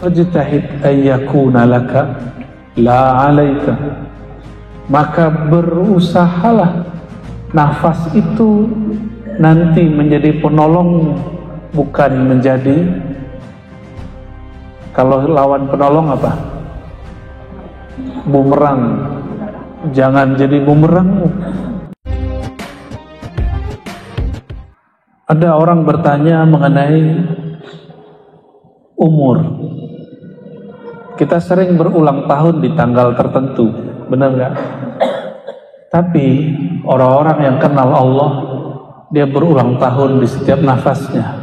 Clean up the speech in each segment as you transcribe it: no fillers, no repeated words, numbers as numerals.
fajtahid ayyakuna laka la alaika, maka berusahalah nafas itu nanti menjadi penolong, bukan menjadi, kalau lawan penolong apa? Bumerang. Jangan jadi bumerang. Ada orang bertanya mengenai umur. Kita sering berulang tahun di tanggal tertentu, benar nggak? Tapi orang-orang yang kenal Allah, dia berulang tahun di setiap nafasnya.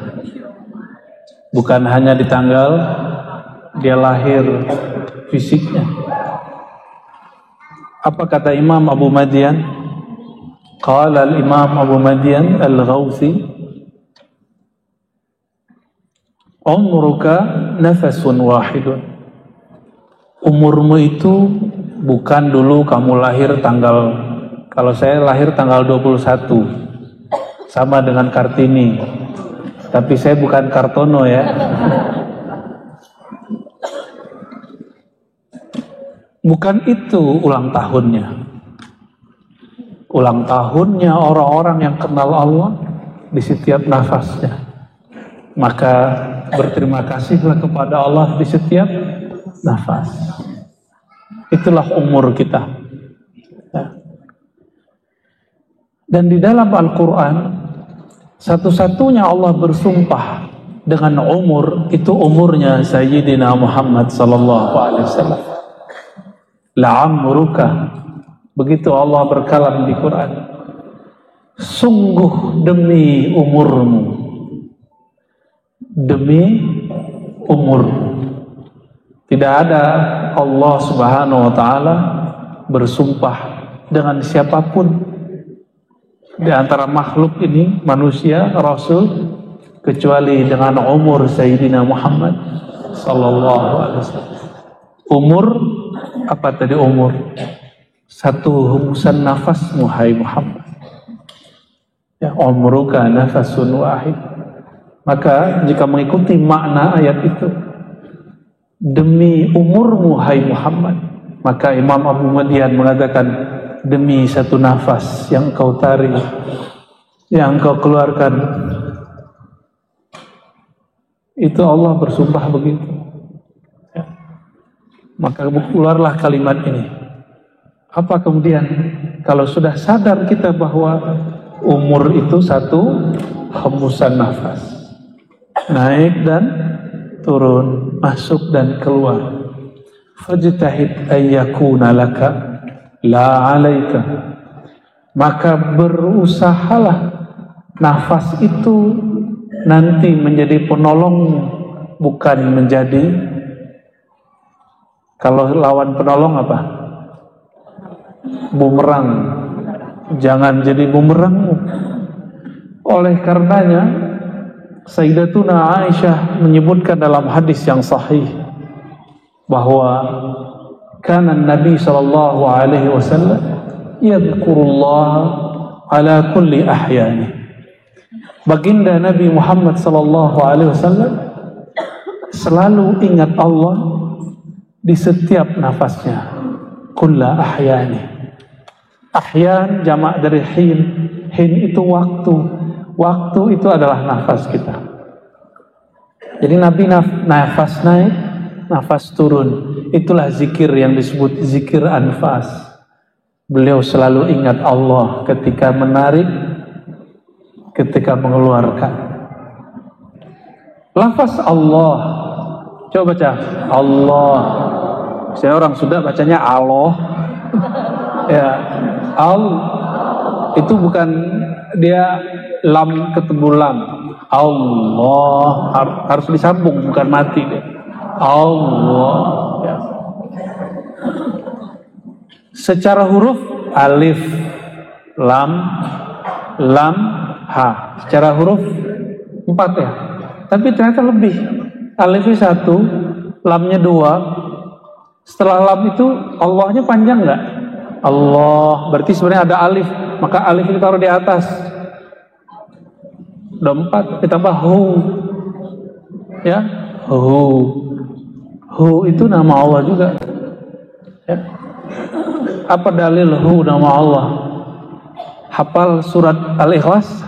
Bukan hanya di tanggal dia lahir fisiknya. Apa kata Imam Abu Madian? Qala al-Imam Abu Madian al-Ghawthi, umruka nafasun wahidun. Umurmu itu bukan dulu kamu lahir tanggal, kalau saya lahir tanggal 21, sama dengan Kartini, tapi saya bukan Kartono ya. Bukan itu ulang tahunnya. Ulang tahunnya orang-orang yang kenal Allah di setiap nafasnya. Maka berterima kasihlah kepada Allah di setiap nafas. Itulah umur kita. Dan di dalam Al-Quran, satu-satunya Allah bersumpah dengan umur, itu umurnya Sayyidina Muhammad sallallahu alaihi wasallam. La'amruka, begitu Allah berkalam di Quran, sungguh demi umurmu, demi umurmu. Tidak ada Allah subhanahu wa ta'ala bersumpah dengan siapapun di antara makhluk ini, manusia, Rasul, kecuali dengan umur Sayyidina Muhammad sallallahu alaihi wasallam. Umur, apa tadi umur? Satu hembusan nafasmu, hai Muhammad. Ya, umruka nafasun wahid. Maka jika mengikuti makna ayat itu, demi umurmu, hai Muhammad, maka Imam Abu Madian mengatakan, demi satu nafas yang kau tarik, yang kau keluarkan, itu Allah bersumpah begitu. Ya. Maka keluarlah kalimat ini. Apa kemudian kalau sudah sadar kita bahwa umur itu satu hembusan nafas, naik dan turun, masuk dan keluar. Fajtahid ayyakuna laka la alaika, maka berusahalah nafas itu nanti menjadi penolong, bukan menjadi, kalau lawan penolong apa? Bumerang. Jangan jadi bumerang. Oleh karenanya Sayyidatuna Aisyah menyebutkan dalam hadis yang sahih bahwa kana Nabi sallallahu alaihi wasallam yadhkurullah ala kulli ahyani. Baginda Nabi Muhammad sallallahu alaihi wasallam selalu ingat Allah di setiap nafasnya. Kulla ahyani. Ahyan jamak dari hin. Hin itu waktu. Waktu itu adalah nafas kita. Jadi Nabi nafas naik, nafas turun. Itulah zikir yang disebut zikir anfas. Beliau selalu ingat Allah ketika menarik, ketika mengeluarkan. Lafaz Allah, coba baca Allah. Saya orang Sunda bacanya Allah. Ya, al itu bukan dia lam ketemu lam. Allah harus disambung, bukan mati dia. Allah. Ya. Secara huruf alif, lam, lam, ha. Secara huruf 4 ya. Tapi ternyata lebih. Alifnya 1, lamnya 2. Setelah lam itu Allahnya panjang nggak? Allah, berarti sebenarnya ada alif. Maka alif itu taruh di atas. Udah 4, ditambah hu. Ya, hu. Hu itu nama Allah juga. Ya. Apa dalil Hu nama Allah? Hafal surat Al-Ikhlas?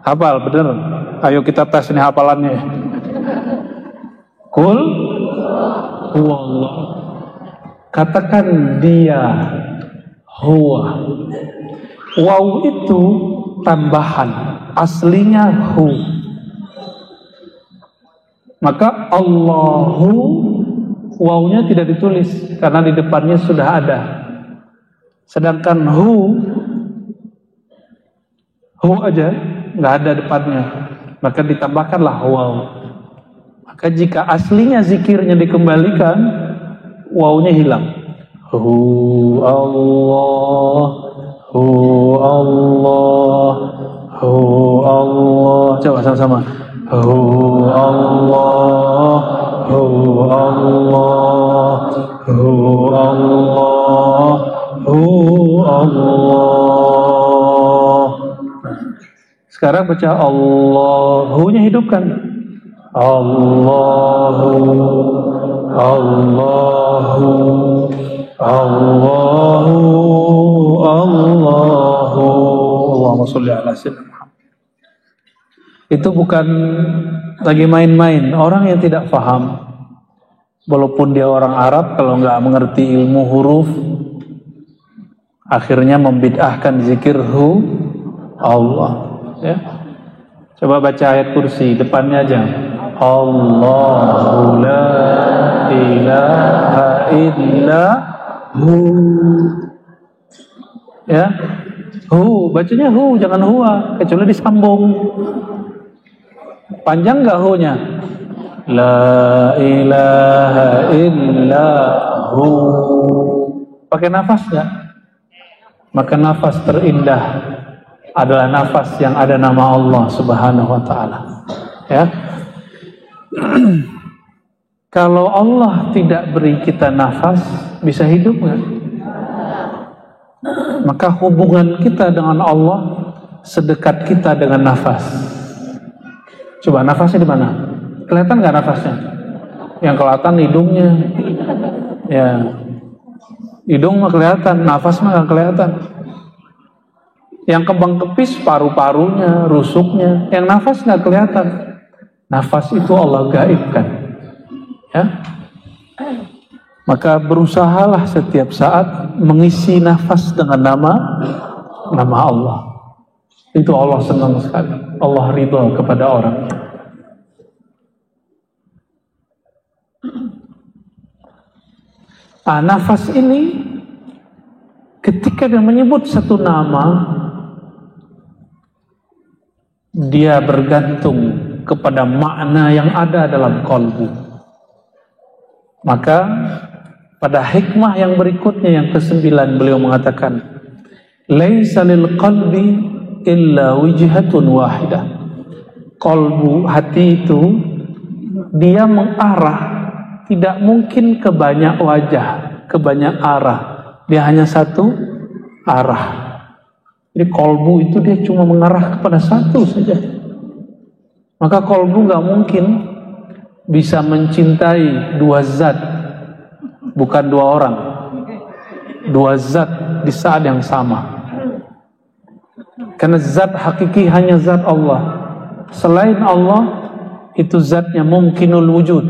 Hafal, bener? Ayo kita tes ini hafalannya. Qul huwallah. Katakan dia huwa. Waw itu tambahan, aslinya hu. Maka Allahu, wawnya tidak ditulis karena di depannya sudah ada. Sedangkan hu aja nggak ada depannya, maka ditambahkanlah waw. Maka jika aslinya zikirnya dikembalikan, wawnya hilang. Hu Allah, hu Allah, hu Allah. Coba sama-sama. Hu Allah, hu Allah, hu Allah, hu Allah. Sekarang baca Allahu-nya hidupkan. Allahu, Allahu, Allahu, Allahu. Allahumma sholli ala sayyidina Muhammad. Itu bukan lagi main-main. Orang yang tidak paham, walaupun dia orang Arab, kalau nggak mengerti ilmu huruf, akhirnya membid'ahkan zikir hu Allah. Ya. Coba baca ayat kursi depannya aja. Allahu la ilaha illa hu. Ya. Hu, bacanya hu, jangan huwa, kecuali disambung. Panjang nggak hu-nya? La ilaha illa hu. Pakai nafas nggak? Maka nafas terindah adalah nafas yang ada nama Allah Subhanahu wa ta'ala. Ya. Kalau Allah tidak beri kita nafas, bisa hidup nggak? Maka hubungan kita dengan Allah sedekat kita dengan nafas. Coba nafasnya di mana? Kelihatan nggak nafasnya? Yang kelihatan hidungnya. Ya. Hidung mah kelihatan, nafas mah nggak kelihatan. Yang kembang kepis paru-parunya, rusuknya, yang nafas nggak kelihatan. Nafas itu Allah gaibkan. Ya. Maka berusahalah setiap saat mengisi nafas dengan nama Allah. Itu Allah senang sekali. Allah ridha kepada orang. Nafas ini ketika dia menyebut satu nama, dia bergantung kepada makna yang ada dalam qalbu. Maka pada hikmah yang berikutnya yang ke-9 beliau mengatakan, laisa lil qalbi illa wijhatun wahidah. Qalbu, hati itu dia mengarah, tidak mungkin ke banyak wajah, ke banyak arah. Dia hanya satu arah. Jadi kolbu itu dia cuma mengarah kepada satu saja. Maka kolbu gak mungkin bisa mencintai dua zat, bukan dua orang, dua zat di saat yang sama. Karena zat hakiki hanya zat Allah. Selain Allah, itu zatnya mungkinul wujud.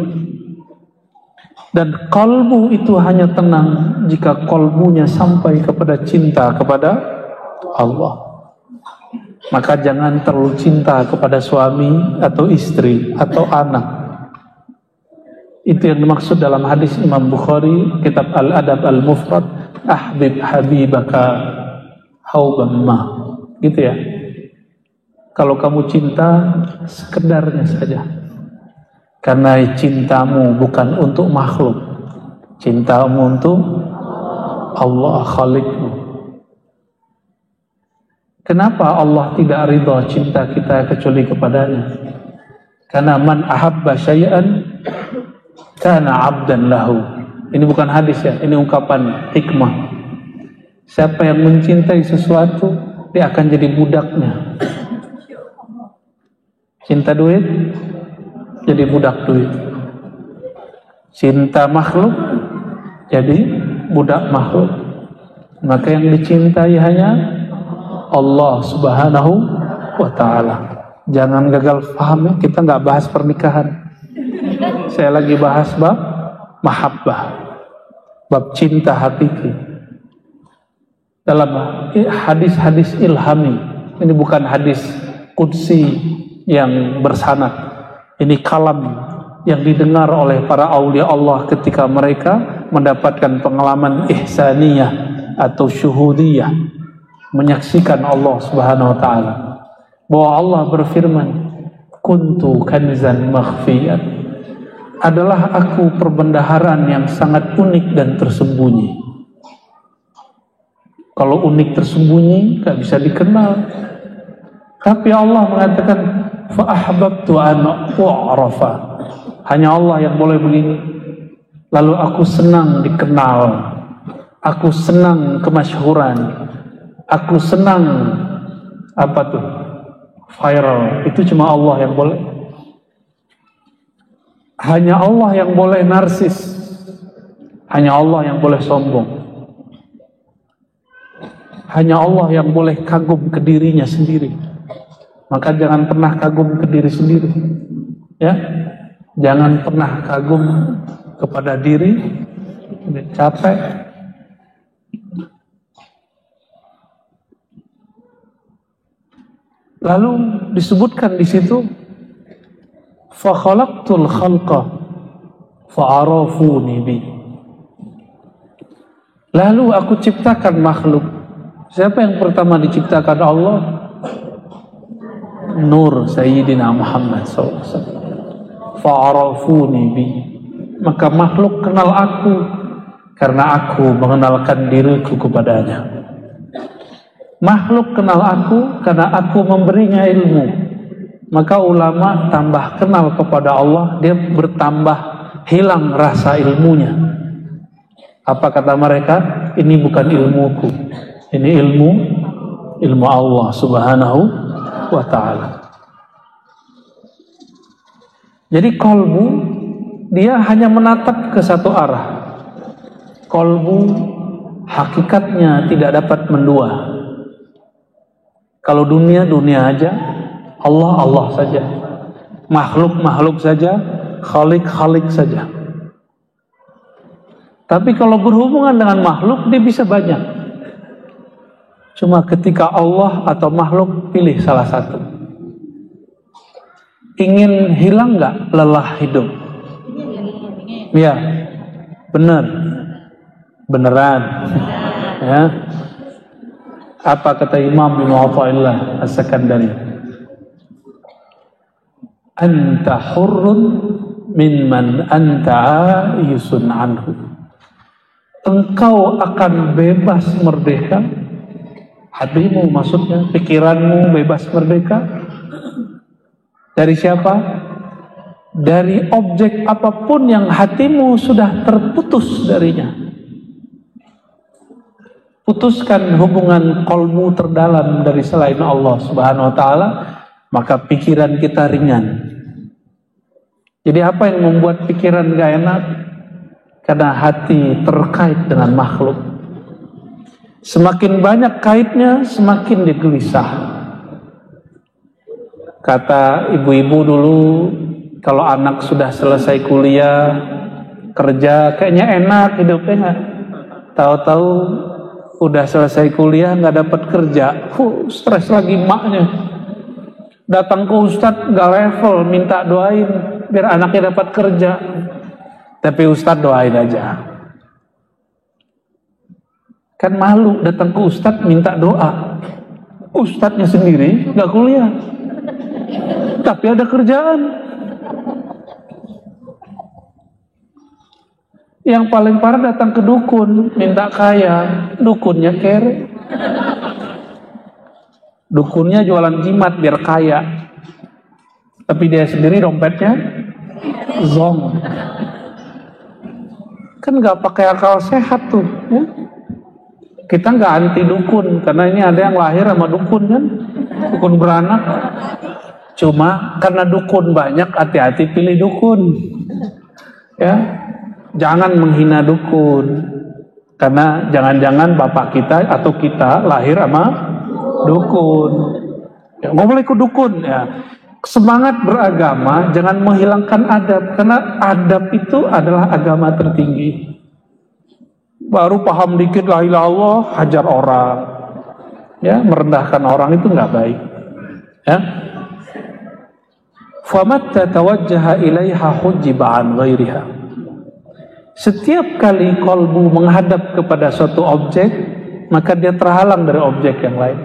Dan kolbu itu hanya tenang jika kolbunya sampai kepada cinta kepada Allah. Maka jangan terlalu cinta kepada suami atau istri atau anak. Itu yang dimaksud dalam hadis Imam Bukhari, kitab Al-Adab Al-Mufrad, ahbib habibaka hauban ma. Gitu ya. Kalau kamu cinta, sekedarnya saja. Karena cintamu bukan untuk makhluk, cintamu untuk Allah Khalikmu. Kenapa Allah tidak ridha cinta kita kecuali kepadanya? Karena man ahabba syai'an kana 'abdan lahu. Ini bukan hadis ya, ini ungkapan hikmah. Siapa yang mencintai sesuatu, dia akan jadi budaknya. Cinta duit, jadi budak duit. cinta makhluk jadi budak makhluk. Maka yang dicintai hanya Allah Subhanahu wa ta'ala. Jangan gagal paham ya, kita nggak bahas pernikahan. Saya lagi bahas bab mahabbah, bab cinta hakiki. Dalam hadis-hadis ilhami, ini bukan hadis qudsi yang bersanad. Ini kalam yang didengar oleh para aulia Allah ketika mereka mendapatkan pengalaman ihsaniyah atau syuhudiyah, menyaksikan Allah Subhanahu wa ta'ala. Bahwa Allah berfirman, kuntu kanzan makhfiyan, adalah aku perbendaharaan yang sangat unik dan tersembunyi. Kalau unik tersembunyi gak bisa dikenal. Tapi Allah mengatakan fa ahbabtu an u'rafa, hanya Allah yang boleh begini. Lalu aku senang dikenal, aku senang kemasyhuran, aku senang apa tuh? Viral. Itu cuma Allah yang boleh. Hanya Allah yang boleh narsis. Hanya Allah yang boleh sombong. Hanya Allah yang boleh kagum ke dirinya sendiri. Maka jangan pernah kagum ke diri sendiri. Ya, jangan pernah kagum kepada diri. Capek. Lalu disebutkan di situ, fa khalaqtul khalqa fa arafuni bi. Lalu aku ciptakan makhluk. Siapa yang pertama diciptakan Allah? Nur Sayyidina Muhammad SAW. Fa arafuni bi. Maka makhluk kenal aku karena aku mengenalkan diriku kepadanya. Makhluk kenal aku karena aku memberinya ilmu. Maka ulama tambah kenal kepada Allah, dia bertambah hilang rasa ilmunya. Apa kata mereka? Ini bukan ilmuku, ini ilmu Allah Subhanahu wa ta'ala. Jadi qalbu, dia hanya menatap ke satu arah. Qalbu hakikatnya tidak dapat mendua. Kalau dunia, dunia aja, Allah, Allah saja. Makhluk, makhluk saja, khalik, khalik saja. Tapi kalau berhubungan dengan makhluk, dia bisa banyak. Cuma ketika Allah atau makhluk, pilih salah satu. Ingin hilang nggak lelah hidup? Ya, benar. Beneran. Ya. Apa kata Imam bin Athaillah As-Sakandari? Anta hurrun mimman anta ayusun anhu. Engkau akan bebas merdeka. Hatimu maksudnya, pikiranmu bebas merdeka. Dari siapa? Dari objek apapun yang hatimu sudah terputus darinya. Putuskan hubungan qalbu terdalam dari selain Allah Subhanahu wa ta'ala, maka pikiran kita ringan. Jadi apa yang membuat pikiran gak enak? Karena hati terkait dengan makhluk. Semakin banyak kaitnya, semakin dia gelisah. Kata ibu-ibu dulu, kalau anak sudah selesai kuliah, kerja, kayaknya enak hidupnya. Tahu-tahu udah selesai kuliah nggak dapat kerja, stres lagi maknya. Datang ke ustadz nggak level, minta doain biar anaknya dapat kerja. Tapi ustadz doain aja. Kan malu datang ke ustadz minta doa. Ustadznya sendiri nggak kuliah, tapi ada kerjaan. Yang paling parah datang ke dukun minta kaya, dukunnya kere. Dukunnya jualan jimat biar kaya, tapi dia sendiri dompetnya zong. Kan nggak pakai akal sehat tuh. Ya? Kita nggak anti dukun, karena ini ada yang lahir sama dukun kan, dukun beranak. Cuma karena dukun banyak, hati-hati pilih dukun. Ya. Jangan menghina dukun, karena jangan-jangan bapak kita atau kita lahir sama dukun. Ya, nggak boleh ikut dukun. Ya. Semangat beragama, jangan menghilangkan adab, karena adab itu adalah agama tertinggi. Baru paham dikit la ilaha illallah, hajar orang, ya, merendahkan orang itu nggak baik. Ya. Famatta tawajjaha ilaiha hujiba an ghairiha. Setiap kali kolbu menghadap kepada suatu objek, maka dia terhalang dari objek yang lain.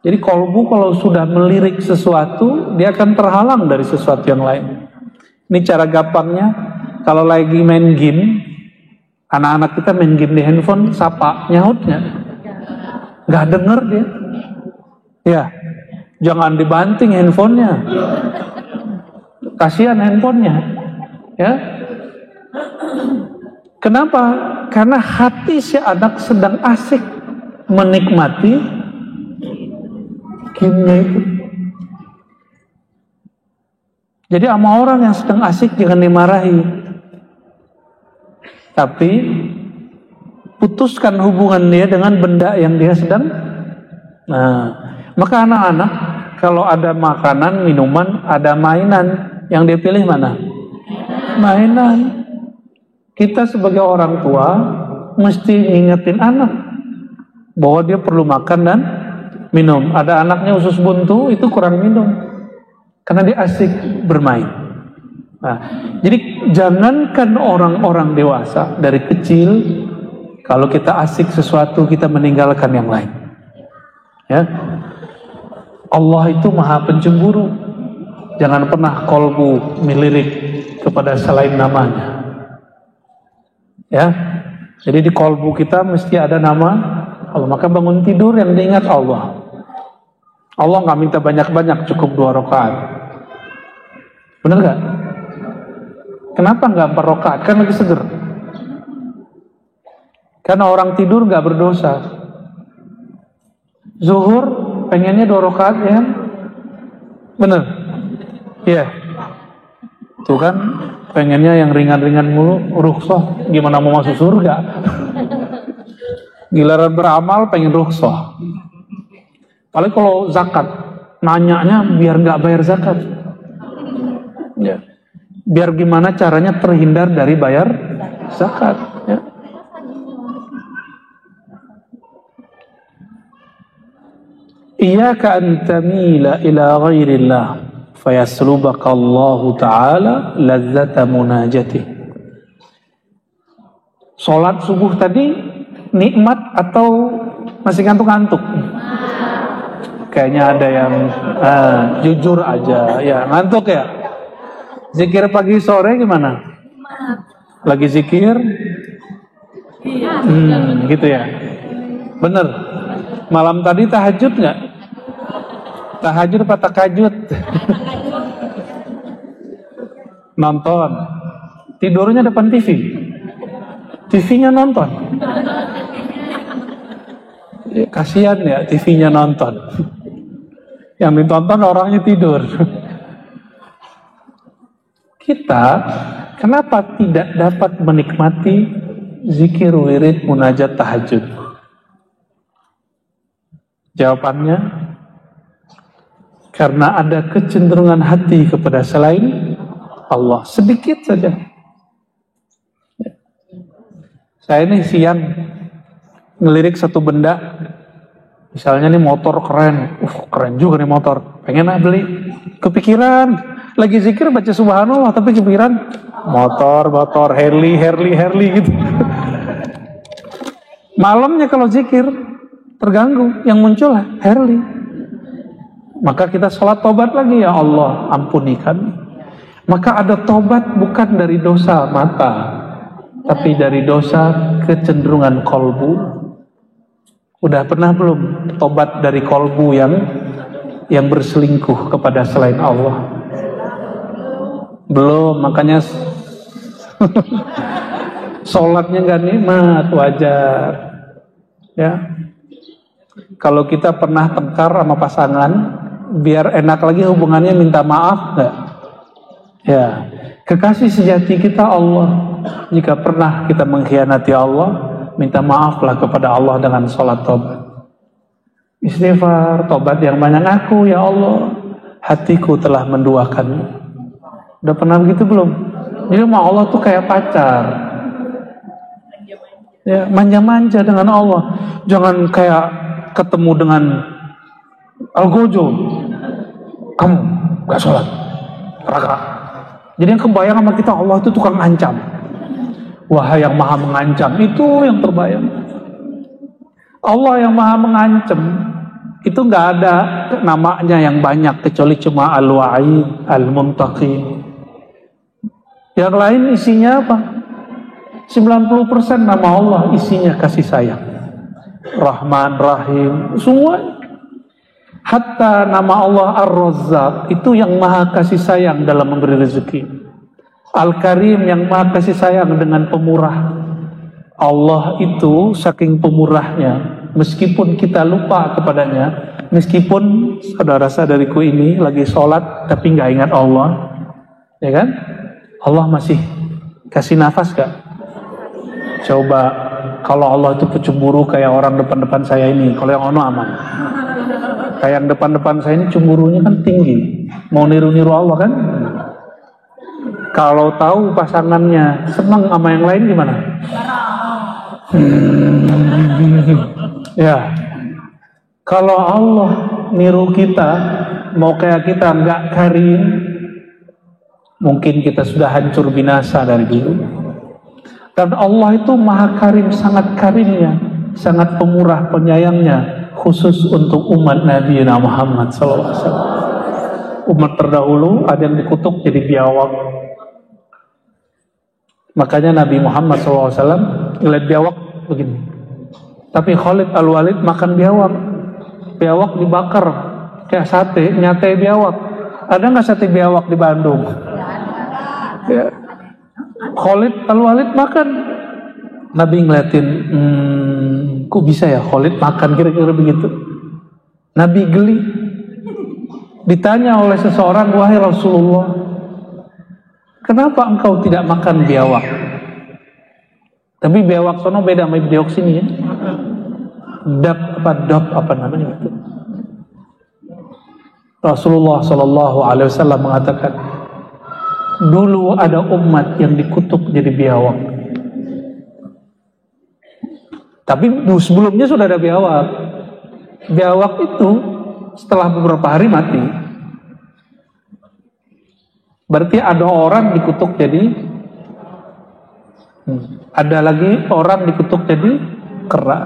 Jadi kolbu kalau sudah melirik sesuatu, dia akan terhalang dari sesuatu yang lain. Ini cara gampangnya, kalau lagi main game, anak-anak kita main game di handphone, sapa, nyautnya, nggak denger dia. Ya, jangan dibanting handphonenya, kasihan handphonenya. Ya, kenapa? Karena hati si anak sedang asik menikmati game-nya itu. Jadi sama orang yang sedang asik jangan dimarahi, tapi putuskan hubungan dia dengan benda yang dia sedang. Nah, maka anak-anak kalau ada makanan, minuman, ada mainan, yang dia pilih mana? Mainan. Kita sebagai orang tua mesti ngingetin anak bahwa dia perlu makan dan minum. Ada anaknya usus buntu, itu kurang minum karena dia asik bermain. Nah, jadi jangankan orang-orang dewasa, dari kecil kalau kita asik sesuatu kita meninggalkan yang lain. Ya, Allah itu maha pencemburu. Jangan pernah kolbu melirik kepada selain namanya. Ya, jadi di kolbu kita mesti ada nama Allah. Maka bangun tidur yang diingat Allah. Allah nggak minta banyak-banyak, cukup 2 rakaat. Bener nggak? Kenapa nggak 4 rakaat? Kan lagi seger. Karena orang tidur nggak berdosa. Zuhur pengennya 2 rakaat, ya? Bener? Iya. Tuh kan, pengennya yang ringan-ringan mulu, rukhsah. Gimana mau masuk surga? Giliran beramal pengen rukhsah. Paling kalau zakat, nanyanya biar nggak bayar zakat. Ya. Biar gimana caranya terhindar dari bayar zakat. Ya. Iyyaka an tamila ila ghairillah fayaslubaka Allah Ta'ala lazzata munajatih. Salat subuh tadi nikmat atau masih ngantuk-ngantuk? Kayaknya ada yang jujur aja, ya ngantuk ya. Zikir pagi sore gimana? Lagi zikir? Gitu ya. Bener. Malam tadi tahajud nggak? Tahajud apa takajud? Nonton. Tidurnya depan TV. TV-nya nonton. Ya, kasihan ya TV-nya nonton. Yang ditonton orangnya tidur. Kita kenapa tidak dapat menikmati zikir, wirid, munajat, tahajud? Jawabannya, karena ada kecenderungan hati kepada selain Allah, sedikit saja. Saya ini siang ngelirik satu benda, misalnya nih motor keren, keren juga nih motor, pengen beli, kepikiran, lagi zikir baca subhanallah, tapi kepikiran motor, Harley gitu. Malamnya kalau zikir terganggu, yang muncul Harley. Maka kita sholat tobat lagi, ya Allah ampuni kami. Maka ada tobat bukan dari dosa mata, tapi dari dosa kecenderungan kolbu. Udah pernah belum tobat dari kolbu yang berselingkuh kepada selain Allah? Belum, makanya sholatnya gak nikmat, wajar. Ya, kalau kita pernah tengkar sama pasangan, biar enak lagi hubungannya minta maaf gak? Ya, kekasih sejati kita Allah. Jika pernah kita mengkhianati Allah, minta maaflah kepada Allah dengan sholat tobat. Istighfar, tobat yang banyak. Aku, ya Allah, hatiku telah menduakanmu. Udah pernah begitu belum? Jadi sama Allah tuh kayak pacar. Ya, manja-manja dengan Allah. Jangan kayak ketemu dengan Algojo. Kamu gak sholat, raka. Jadi yang kebayang sama kita, Allah itu tukang ancam. Wahai yang maha mengancam, itu yang terbayang. Allah yang maha mengancam, itu gak ada namanya yang banyak, kecuali cuma Al-Wa'id, Al-Muntaqim. Yang lain isinya apa? 90% nama Allah isinya kasih sayang. Rahman, Rahim, semua. Hatta nama Allah Ar-Razzaq itu yang maha kasih sayang dalam memberi rezeki. Al-Karim yang maha kasih sayang dengan pemurah. Allah itu saking pemurahnya, meskipun kita lupa kepadanya, meskipun saudara-saudariku ini lagi sholat tapi nggak ingat Allah, ya kan? Allah masih kasih nafas gak? Coba kalau Allah itu pencemburu kayak orang depan-depan saya ini, kalau yang ono aman. Kayak yang depan-depan saya ini cemburunya kan tinggi, mau niru-niru Allah kan? Kalau tahu pasangannya senang sama yang lain gimana? Ya, kalau Allah niru kita, mau kayak kita nggak karim, mungkin kita sudah hancur binasa dari dulu. Dan Allah itu maha karim, sangat karimnya, sangat pemurah penyayangnya, khusus untuk umat Nabi Muhammad SAW. Umat terdahulu ada yang dikutuk jadi biawak. Makanya Nabi Muhammad SAW ngeliat biawak begini. Tapi Khalid Al-Walid makan biawak. Biawak dibakar kayak sate, nyate biawak. Ada nggak sate biawak di Bandung? Ya. Khalid Al-Walid makan. Nabi ngeliatin, kok bisa ya Khalid makan, kira-kira begitu. Nabi geli. Ditanya oleh seseorang, wahai Rasulullah, kenapa engkau tidak makan biawak? Tapi biawak sono beda sama biawak sini ya. Dab apa namanya itu? Rasulullah SAW mengatakan, dulu ada umat yang dikutuk jadi biawak. Tapi sebelumnya sudah ada biawak. Biawak itu setelah beberapa hari mati. Berarti ada orang dikutuk jadi ada lagi orang dikutuk jadi kera.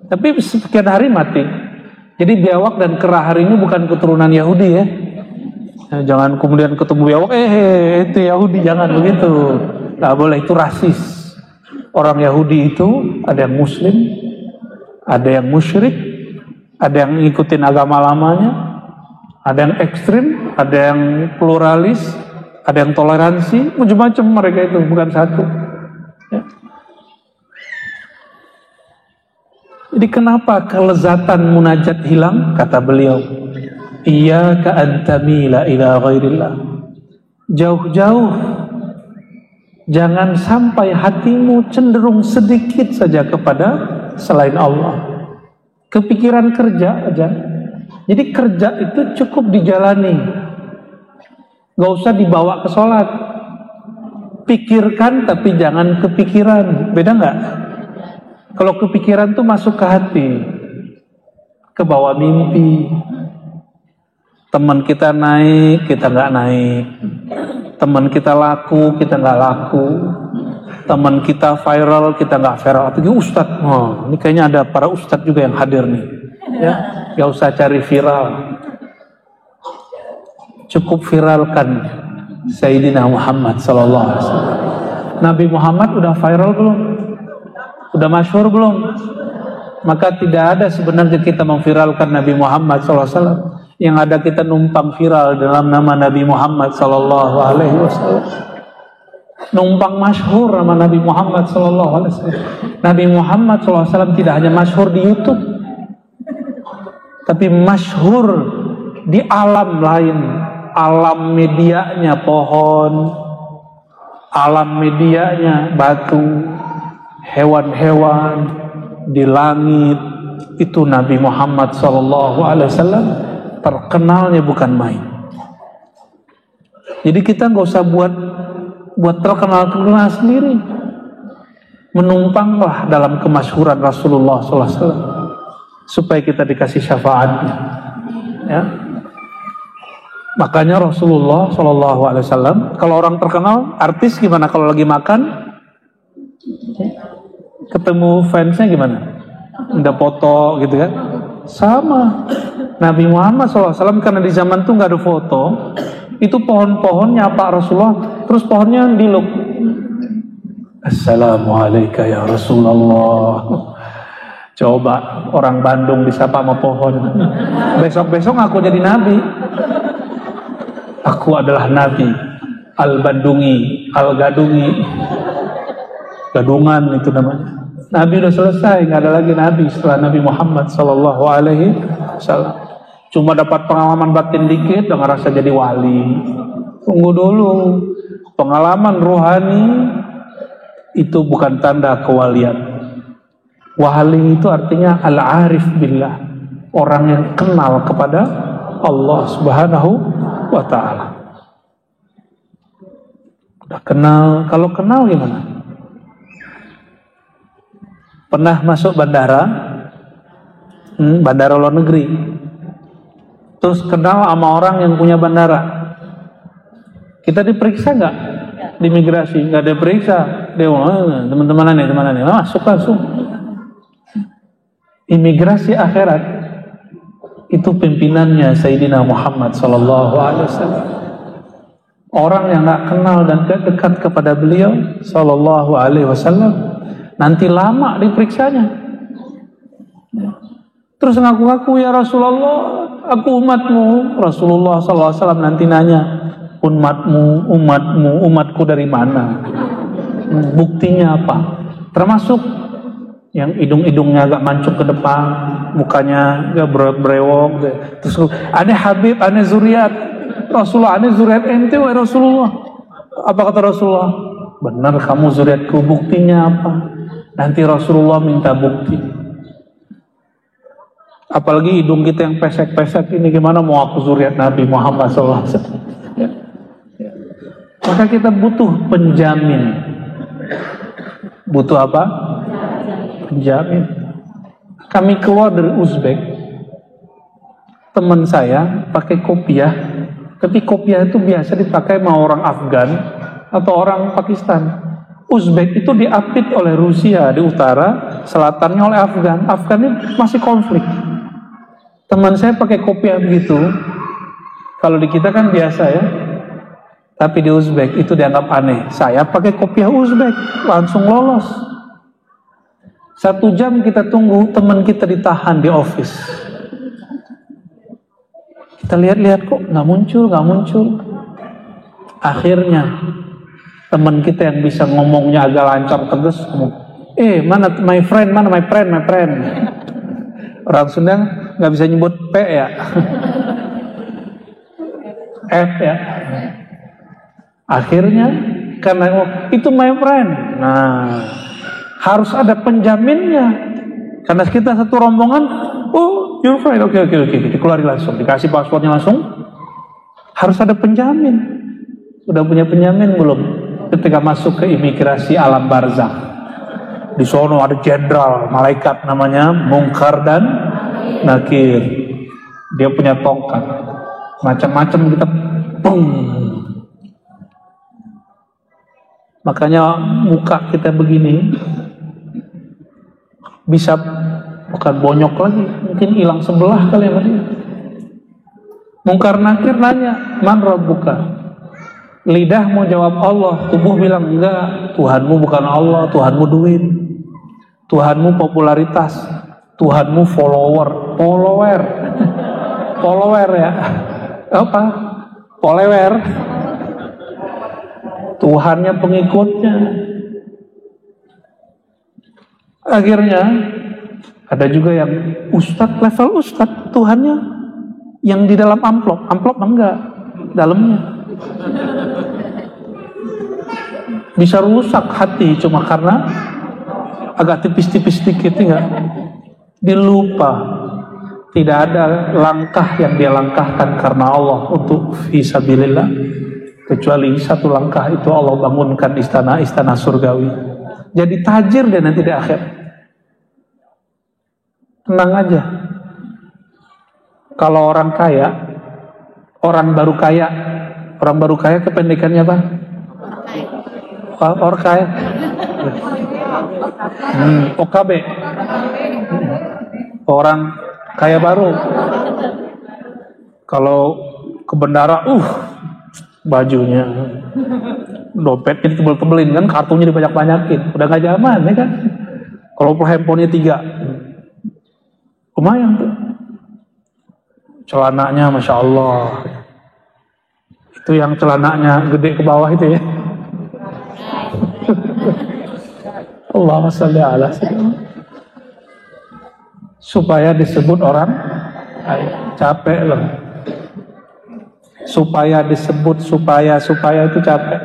Tapi sekian hari mati. Jadi biawak dan kera hari ini bukan keturunan Yahudi ya. Jangan kemudian ketemu biawak, itu Yahudi, jangan begitu. Nggak boleh, itu rasis. Orang Yahudi itu ada yang Muslim, ada yang musyrik, ada yang ngikutin agama lamanya, ada yang ekstrim, ada yang pluralis, ada yang toleransi, macam-macam mereka itu, bukan satu. Ya. Jadi kenapa kelezatan munajat hilang? Kata beliau, iyyaka an tamila ila ghairillah. Jauh-jauh jangan sampai hatimu cenderung sedikit saja kepada selain Allah. Kepikiran kerja aja. Jadi kerja itu cukup dijalani, gak usah dibawa ke sholat. Pikirkan tapi jangan kepikiran. Beda gak? Kalau kepikiran tuh masuk ke hati, ke bawah mimpi. Teman kita naik, kita gak naik. Teman kita laku, kita nggak laku. Teman kita viral, kita nggak viral. Atau ustadz, ini kayaknya ada para ustadz juga yang hadir nih. Ya, nggak usah cari viral. Cukup viralkan Sayyidina Muhammad Sallallahu Alaihi Wasallam. Nabi Muhammad udah viral belum? Udah masyhur belum? Maka tidak ada sebenarnya kita memviralkan Nabi Muhammad Sallallahu Alaihi Wasallam. Yang ada kita numpang viral dalam nama Nabi Muhammad Sallallahu Alaihi Wasallam. Numpang masyhur nama Nabi Muhammad Sallallahu Alaihi Wasallam. Nabi Muhammad Sallallahu Alaihi Wasallam tidak hanya masyhur di YouTube, tapi masyhur di alam lain, alam medianya pohon, alam medianya batu, hewan-hewan di langit, itu Nabi Muhammad SAW terkenalnya bukan main. Jadi kita nggak usah buat terkenal sendiri. Menumpanglah dalam kemasyhuran Rasulullah SAW supaya kita dikasih syafaatnya. Ya. Makanya Rasulullah SAW, kalau orang terkenal, artis gimana kalau lagi makan, ketemu fansnya gimana? Udah foto gitu kan? Sama. Nabi Muhammad SAW karena di zaman itu nggak ada foto, itu pohon-pohonnya Pak Rasulullah, terus pohonnya diluk. Assalamualaikum ya Rasulullah. Coba orang Bandung disapa sama pohon. Besok-besok aku jadi nabi. Aku adalah nabi. Al-Bandungi, Al-Gadungi. Gadungan itu namanya. Nabi udah selesai, nggak ada lagi nabi setelah Nabi Muhammad sallallahu alaihi wasallam. Cuma dapat pengalaman batin dikit, udah ngerasa jadi wali. Tunggu dulu. Pengalaman rohani itu bukan tanda kewalian. Wali itu artinya al-arif billah, orang yang kenal kepada Allah Subhanahu wa ta'ala. Udah kenal, kalau kenal gimana? Pernah masuk bandara, bandara luar negeri, terus kenal sama orang yang punya bandara. Kita diperiksa nggak? Di imigrasi nggak ada periksa, dia teman-teman nih masuk langsung. Imigrasi akhirat itu pimpinannya Sayyidina Muhammad sallallahu alaihi wasallam. Orang yang nggak kenal dan gak dekat kepada beliau sallallahu alaihi wasallam nanti lama diperiksanya. Terus ngaku-ngaku, ya Rasulullah, aku umatmu. Rasulullah sallallahu alaihi wasallam nanti nanya, umatku dari mana? Buktinya apa? Termasuk yang hidung-hidungnya agak mancung ke depan, mukanya agak brewok. Terus, ane Habib, ane zuriat Rasulullah, ane zuriat ente wa Rasulullah. Apa kata Rasulullah? Benar kamu zuriatku, buktinya apa? Nanti Rasulullah minta bukti. Apalagi hidung kita yang pesek-pesek ini, gimana mau aku zuriat Nabi Muhammad SAW? Maka kita butuh penjamin. Butuh apa? Penjamin. Kami keluar dari Uzbek, teman saya pakai kopiah, tapi kopiah itu biasa dipakai sama orang Afgan atau orang Pakistan. Uzbek itu diapit oleh Rusia di utara, selatannya oleh Afgan. Afgan ini masih konflik. Teman saya pakai kopiah begitu. Kalau di kita kan biasa ya, tapi di Uzbek itu dianggap aneh. Saya pakai kopiah Uzbek, langsung lolos. 1 jam kita tunggu, teman kita ditahan di office. Kita lihat-lihat kok nggak muncul. Akhirnya teman kita yang bisa ngomongnya agak lancar tegas, mana my friend. Orang Sunda nggak bisa nyebut P ya, F ya. Akhirnya karena itu my friend, nah harus ada penjaminnya. Karena kita satu rombongan, your friend, oke, dikeluarin langsung, dikasih paspornya langsung. Harus ada penjamin. Udah punya penjamin belum? Ketika masuk ke imigrasi alam barzakh, di sono ada jenderal malaikat namanya Munkar dan Nakir. Dia punya tongkat, macam-macam kita, makanya muka kita begini, bisa bukan bonyok lagi, mungkin hilang sebelah kali ya. Munkar Nakir nanya, man rabbuka? Lidah mau jawab Allah, tubuh bilang enggak. Tuhanmu bukan Allah, Tuhanmu duit, Tuhanmu popularitas, Tuhanmu follower ya, apa? Follower. Tuhannya pengikutnya. Akhirnya ada juga yang level ustadz, Tuhannya yang di dalam amplop enggak. dalamnya. Bisa rusak hati cuma karena agak tipis-tipis sedikit ya. Dilupa. Tidak ada langkah yang dia langkahkan karena Allah untuk fisabilillah, kecuali satu langkah itu Allah bangunkan istana-istana surgawi. Jadi tajir dia nanti di akhir. Tenang aja. Kalau orang kaya, orang baru kaya kependekannya apa? Orang kaya. OKB. Orang kaya baru. Kalau ke bendara, bajunya, dompetnya ditebel-tebelin kan, kartunya dibanyak-banyakin, udah nggak zaman ya kan. Kalau handphonenya 3, lumayan tuh. Celananya, masya Allah, itu yang celananya gede ke bawah itu ya. Allahumma sholli ala sayyidina. Supaya disebut orang capek loh. Supaya disebut supaya itu capek.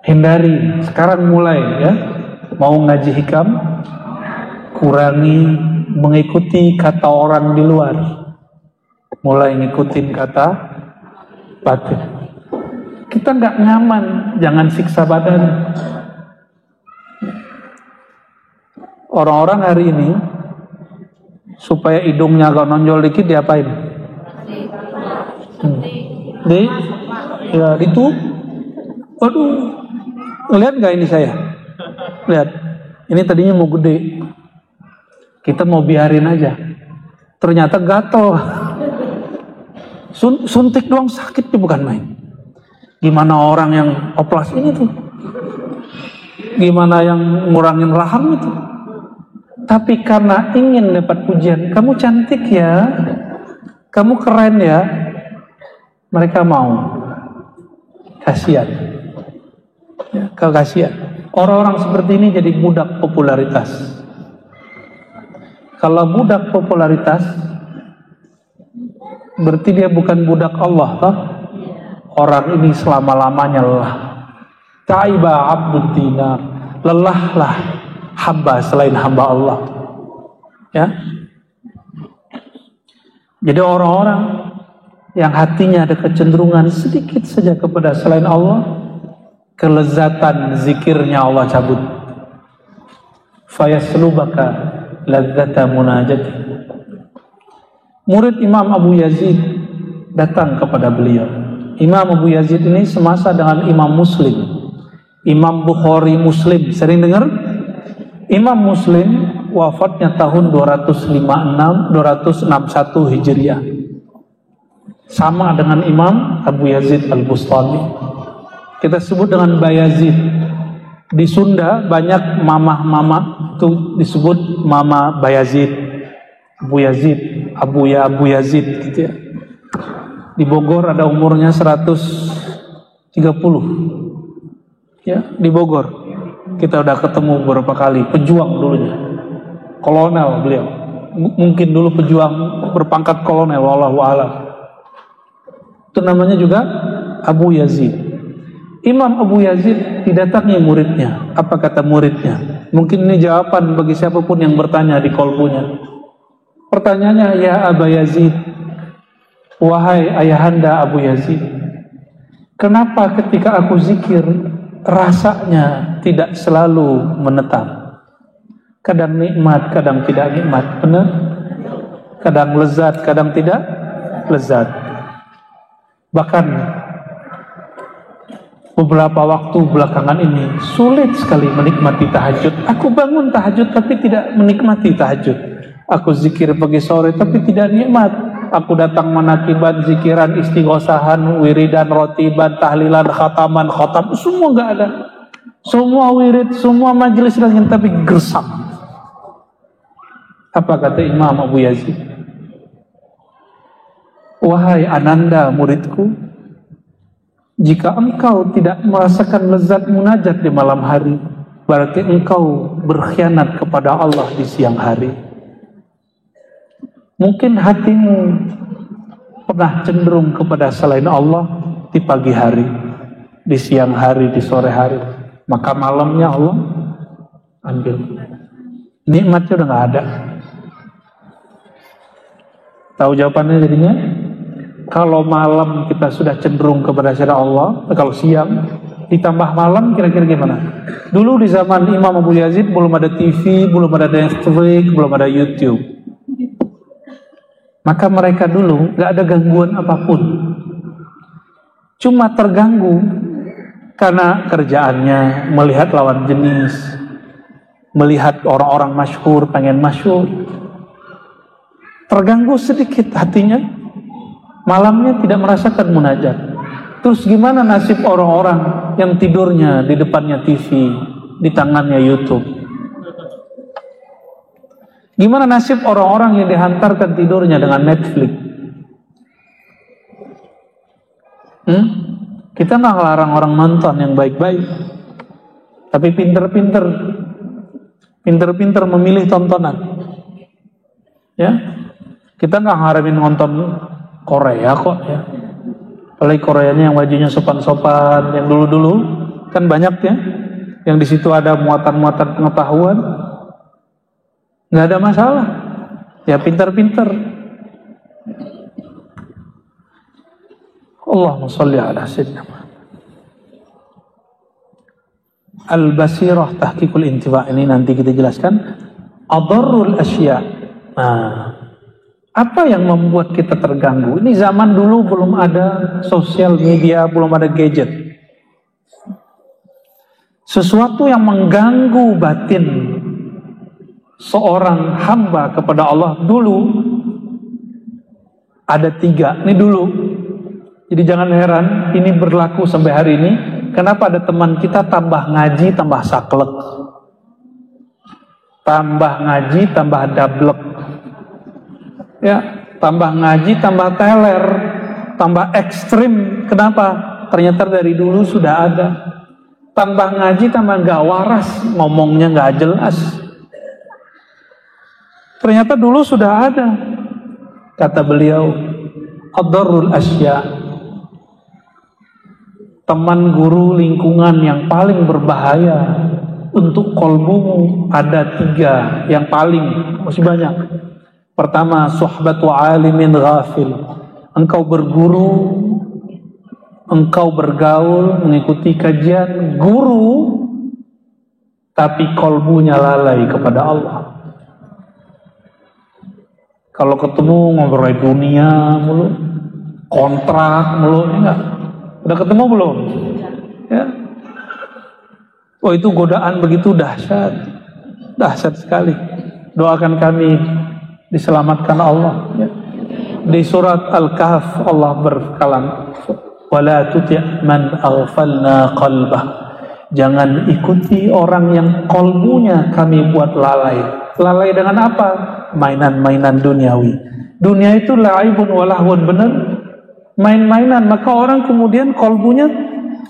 Hindari sekarang mulai ya. Mau ngaji hikam, kurangi mengikuti kata orang di luar. Mulai ngikutin kata batin. Kita nggak nyaman, jangan siksa badan. Orang-orang hari ini supaya hidungnya agak nonjol dikit diapain? Itu. Waduh, lihat nggak ini saya? Lihat, ini tadinya mau gede, kita mau biarin aja. Ternyata gatel. Suntik doang sakit tuh bukan main. Gimana orang yang oplas ini tuh? Gimana yang ngurangin raham itu? Tapi karena ingin dapat pujian, kamu cantik ya, kamu keren ya, mereka mau. Kasihan. Ya, kasihan. Orang-orang seperti ini jadi budak popularitas. Kalau budak popularitas, berarti dia bukan budak Allah, toh? Orang ini selama-lamanya lelah. Ta'iba abdud dinar, lelahlah hamba selain hamba Allah. Ya. Jadi orang-orang yang hatinya ada kecenderungan sedikit saja kepada selain Allah, kelezatan zikirnya Allah cabut. Fayaslubaka ladzata munajati. Murid Imam Abu Yazid datang kepada beliau. Imam Abu Yazid ini semasa dengan Imam Muslim, Imam Bukhari Muslim. Sering dengar? Imam Muslim wafatnya tahun 261 Hijriah. Sama dengan Imam Abu Yazid Al-Bustami. Kita sebut dengan Bayazid. Di Sunda banyak mama-mama itu disebut Mama Bayazid, Abu Yazid, Abu Yazid gitu ya. Di Bogor ada umurnya 130. Ya, di Bogor. Kita udah ketemu beberapa kali, pejuang dulunya. Kolonel beliau. Mungkin dulu pejuang berpangkat kolonel, wallahu a'lam. Itu namanya juga Abu Yazid. Imam Abu Yazid didatangi muridnya. Apa kata muridnya? Mungkin ini jawaban bagi siapapun yang bertanya di kolbunya. Pertanyaannya, ya Abu Yazid, wahai ayahanda Abu Yazid, kenapa ketika aku zikir rasanya tidak selalu menetap? Kadang nikmat, kadang tidak nikmat. Benar? Kadang lezat, kadang tidak lezat. Bahkan beberapa waktu belakangan ini sulit sekali menikmati tahajud. Aku bangun tahajud tapi tidak menikmati tahajud. Aku zikir pagi sore tapi tidak nikmat. Aku datang manakiban, zikiran, istighosahan, wiridan, rotiban, tahlilan, khataman, khotam, semua nggak ada. Semua wirid, semua majelis lagi tapi gersam. Apa kata Imam Abu Yazid? Wahai ananda muridku, jika engkau tidak merasakan lezat munajat di malam hari, berarti engkau berkhianat kepada Allah di siang hari. Mungkin hatimu pernah cenderung kepada selain Allah di pagi hari, di siang hari, di sore hari, maka malamnya Allah ambil. Nikmatnya udah gak ada. Tahu jawabannya jadinya? Kalau malam kita sudah cenderung kepada selain Allah, kalau siang ditambah malam kira-kira gimana? Dulu di zaman Imam Abu Yazid belum ada TV, belum ada Netflix, belum ada YouTube. Maka mereka dulu gak ada gangguan apapun. Cuma terganggu karena kerjaannya melihat lawan jenis, melihat orang-orang masyhur, pengen masyhur. Terganggu sedikit hatinya, malamnya tidak merasakan munajat. Terus gimana nasib orang-orang yang tidurnya di depannya TV, di tangannya YouTube? Gimana nasib orang-orang yang dihantarkan tidurnya dengan Netflix? Kita nggak ngelarang orang nonton yang baik-baik, tapi pinter-pinter memilih tontonan. Ya, kita nggak ngaramin nonton Korea kok ya. Apalagi Koreanya yang bajunya sopan-sopan, yang dulu-dulu kan banyak ya, yang di situ ada muatan-muatan pengetahuan, nggak ada masalah. Ya pinter-pinter. Allahumma sholli ala sayyidina Al-Basirah Tahqiqul Intiba, ini nanti kita jelaskan. Adarrul asya. Nah, apa yang membuat kita terganggu? Ini zaman dulu belum ada sosial media, belum ada gadget. Sesuatu yang mengganggu batin seorang hamba kepada Allah dulu ada 3. Ini dulu. Jadi jangan heran, ini berlaku sampai hari ini. Kenapa ada teman kita tambah ngaji, tambah saklek, tambah ngaji, tambah dablek, ya, tambah ngaji, tambah teler, tambah ekstrim. Kenapa? Ternyata dari dulu sudah ada. Tambah ngaji, tambah gak waras, ngomongnya gak jelas. Ternyata dulu sudah ada. Kata beliau, adarrul asya. Teman, guru, lingkungan yang paling berbahaya untuk kolbumu ada 3 yang paling, masih banyak. Pertama, suhbatu alimin ghafil. Engkau berguru, engkau bergaul, mengikuti kajian guru, tapi kolbunya lalai kepada Allah. Kalau ketemu ngobrol dunia mulu, kontrak mulu, enggak. Udah ketemu belum? Ya. Oh, itu godaan begitu dahsyat. Dahsyat sekali. Doakan kami diselamatkan Allah. Ya. Di surat Al-Kahf Allah berkalam, "Wala tuti' man aghfalna qalbah." Jangan ikuti orang yang kolbunya kami buat lalai. Lalai dengan apa? Mainan-mainan duniawi. Dunia itu la'ibun wa lahwun, benar? Main-mainan, maka orang kemudian kolbunya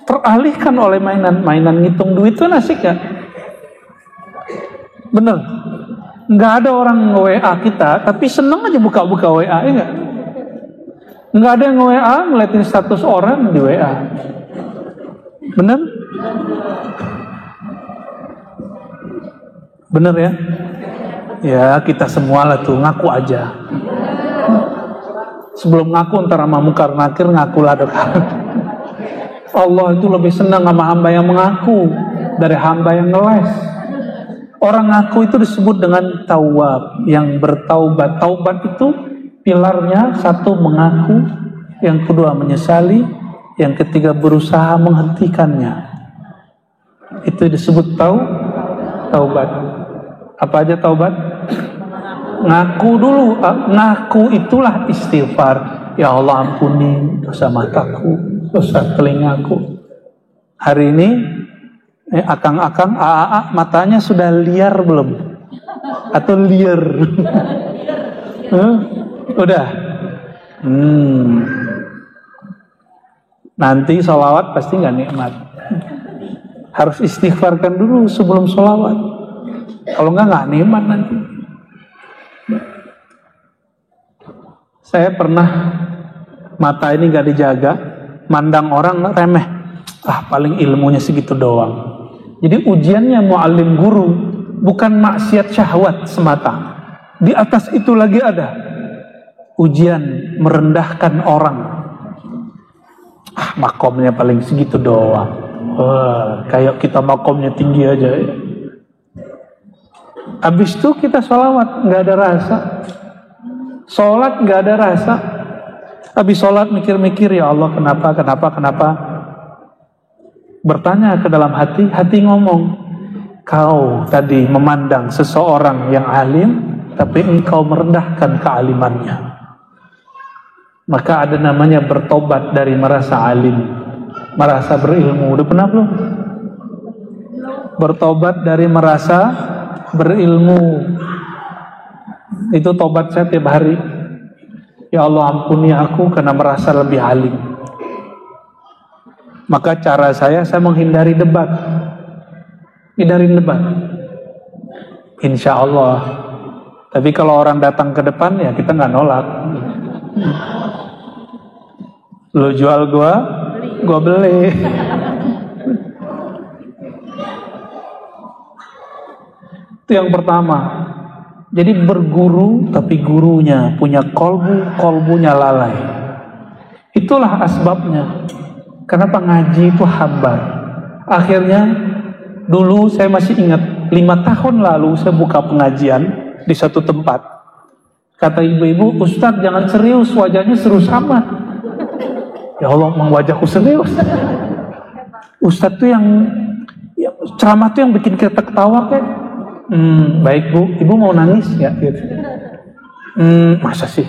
teralihkan oleh mainan ngitung duit itu asik ya, bener. Nggak ada orang nge-WA kita tapi seneng aja buka-buka WA, ya nggak? Nggak ada yang nge-WA ngeliatin status orang di WA, bener? Bener ya? Ya kita semua lah tuh ngaku aja. Sebelum ngaku ntar sama mungkar nakir, ngakulah dekat. Allah itu lebih senang sama hamba yang mengaku dari hamba yang ngeles. Orang ngaku itu disebut dengan tawab, yang bertaubat. Taubat itu pilarnya 1 mengaku, yang kedua menyesali, yang ketiga berusaha menghentikannya. Itu disebut taubat. Apa aja taubat? Ngaku dulu, ngaku itulah istighfar. Ya Allah ampuni dosa mataku, dosa telingaku. Hari ini akang-akang, AA matanya sudah liar belum? Atau liar? Udah. Nanti sholawat pasti nggak nikmat. Harus istighfarkan dulu sebelum sholawat. Kalau nggak nikmat nanti. Saya pernah Mata ini gak dijaga, mandang orang remeh. Paling ilmunya segitu doang. Jadi ujiannya mu'allim guru bukan maksiat syahwat semata. Di atas itu lagi ada ujian merendahkan orang. Makomnya paling segitu doang. Kayak kita makomnya tinggi aja ya. Habis itu kita sholawat gak ada rasa, sholat gak ada rasa. Habis sholat mikir-mikir, ya Allah kenapa. Bertanya ke dalam hati ngomong, kau tadi memandang seseorang yang alim, tapi engkau merendahkan kealimannya. Maka ada namanya bertobat dari merasa alim, merasa berilmu. Udah pernah belum? Bertobat dari merasa berilmu. Itu tobat saya tiap hari. Ya Allah ampuni aku karena merasa lebih alim. Maka cara saya menghindari debat. Hindarin debat. Insya Allah. Tapi kalau orang datang ke depan ya kita nggak nolak. Lo jual gua beli. Itu yang pertama. Jadi berguru tapi gurunya punya kolbunya lalai. Itulah asbabnya. Kenapa ngaji itu hambar? Akhirnya dulu saya masih ingat 5 tahun lalu saya buka pengajian di satu tempat. Kata ibu-ibu, Ustadz jangan serius, wajahnya serius amat. Ya Allah, emang wajahku serius. Ustadz tuh yang ceramah tuh yang bikin kita ketawa kayak. Baik bu, ibu mau nangis ya? Gitu. Masa sih?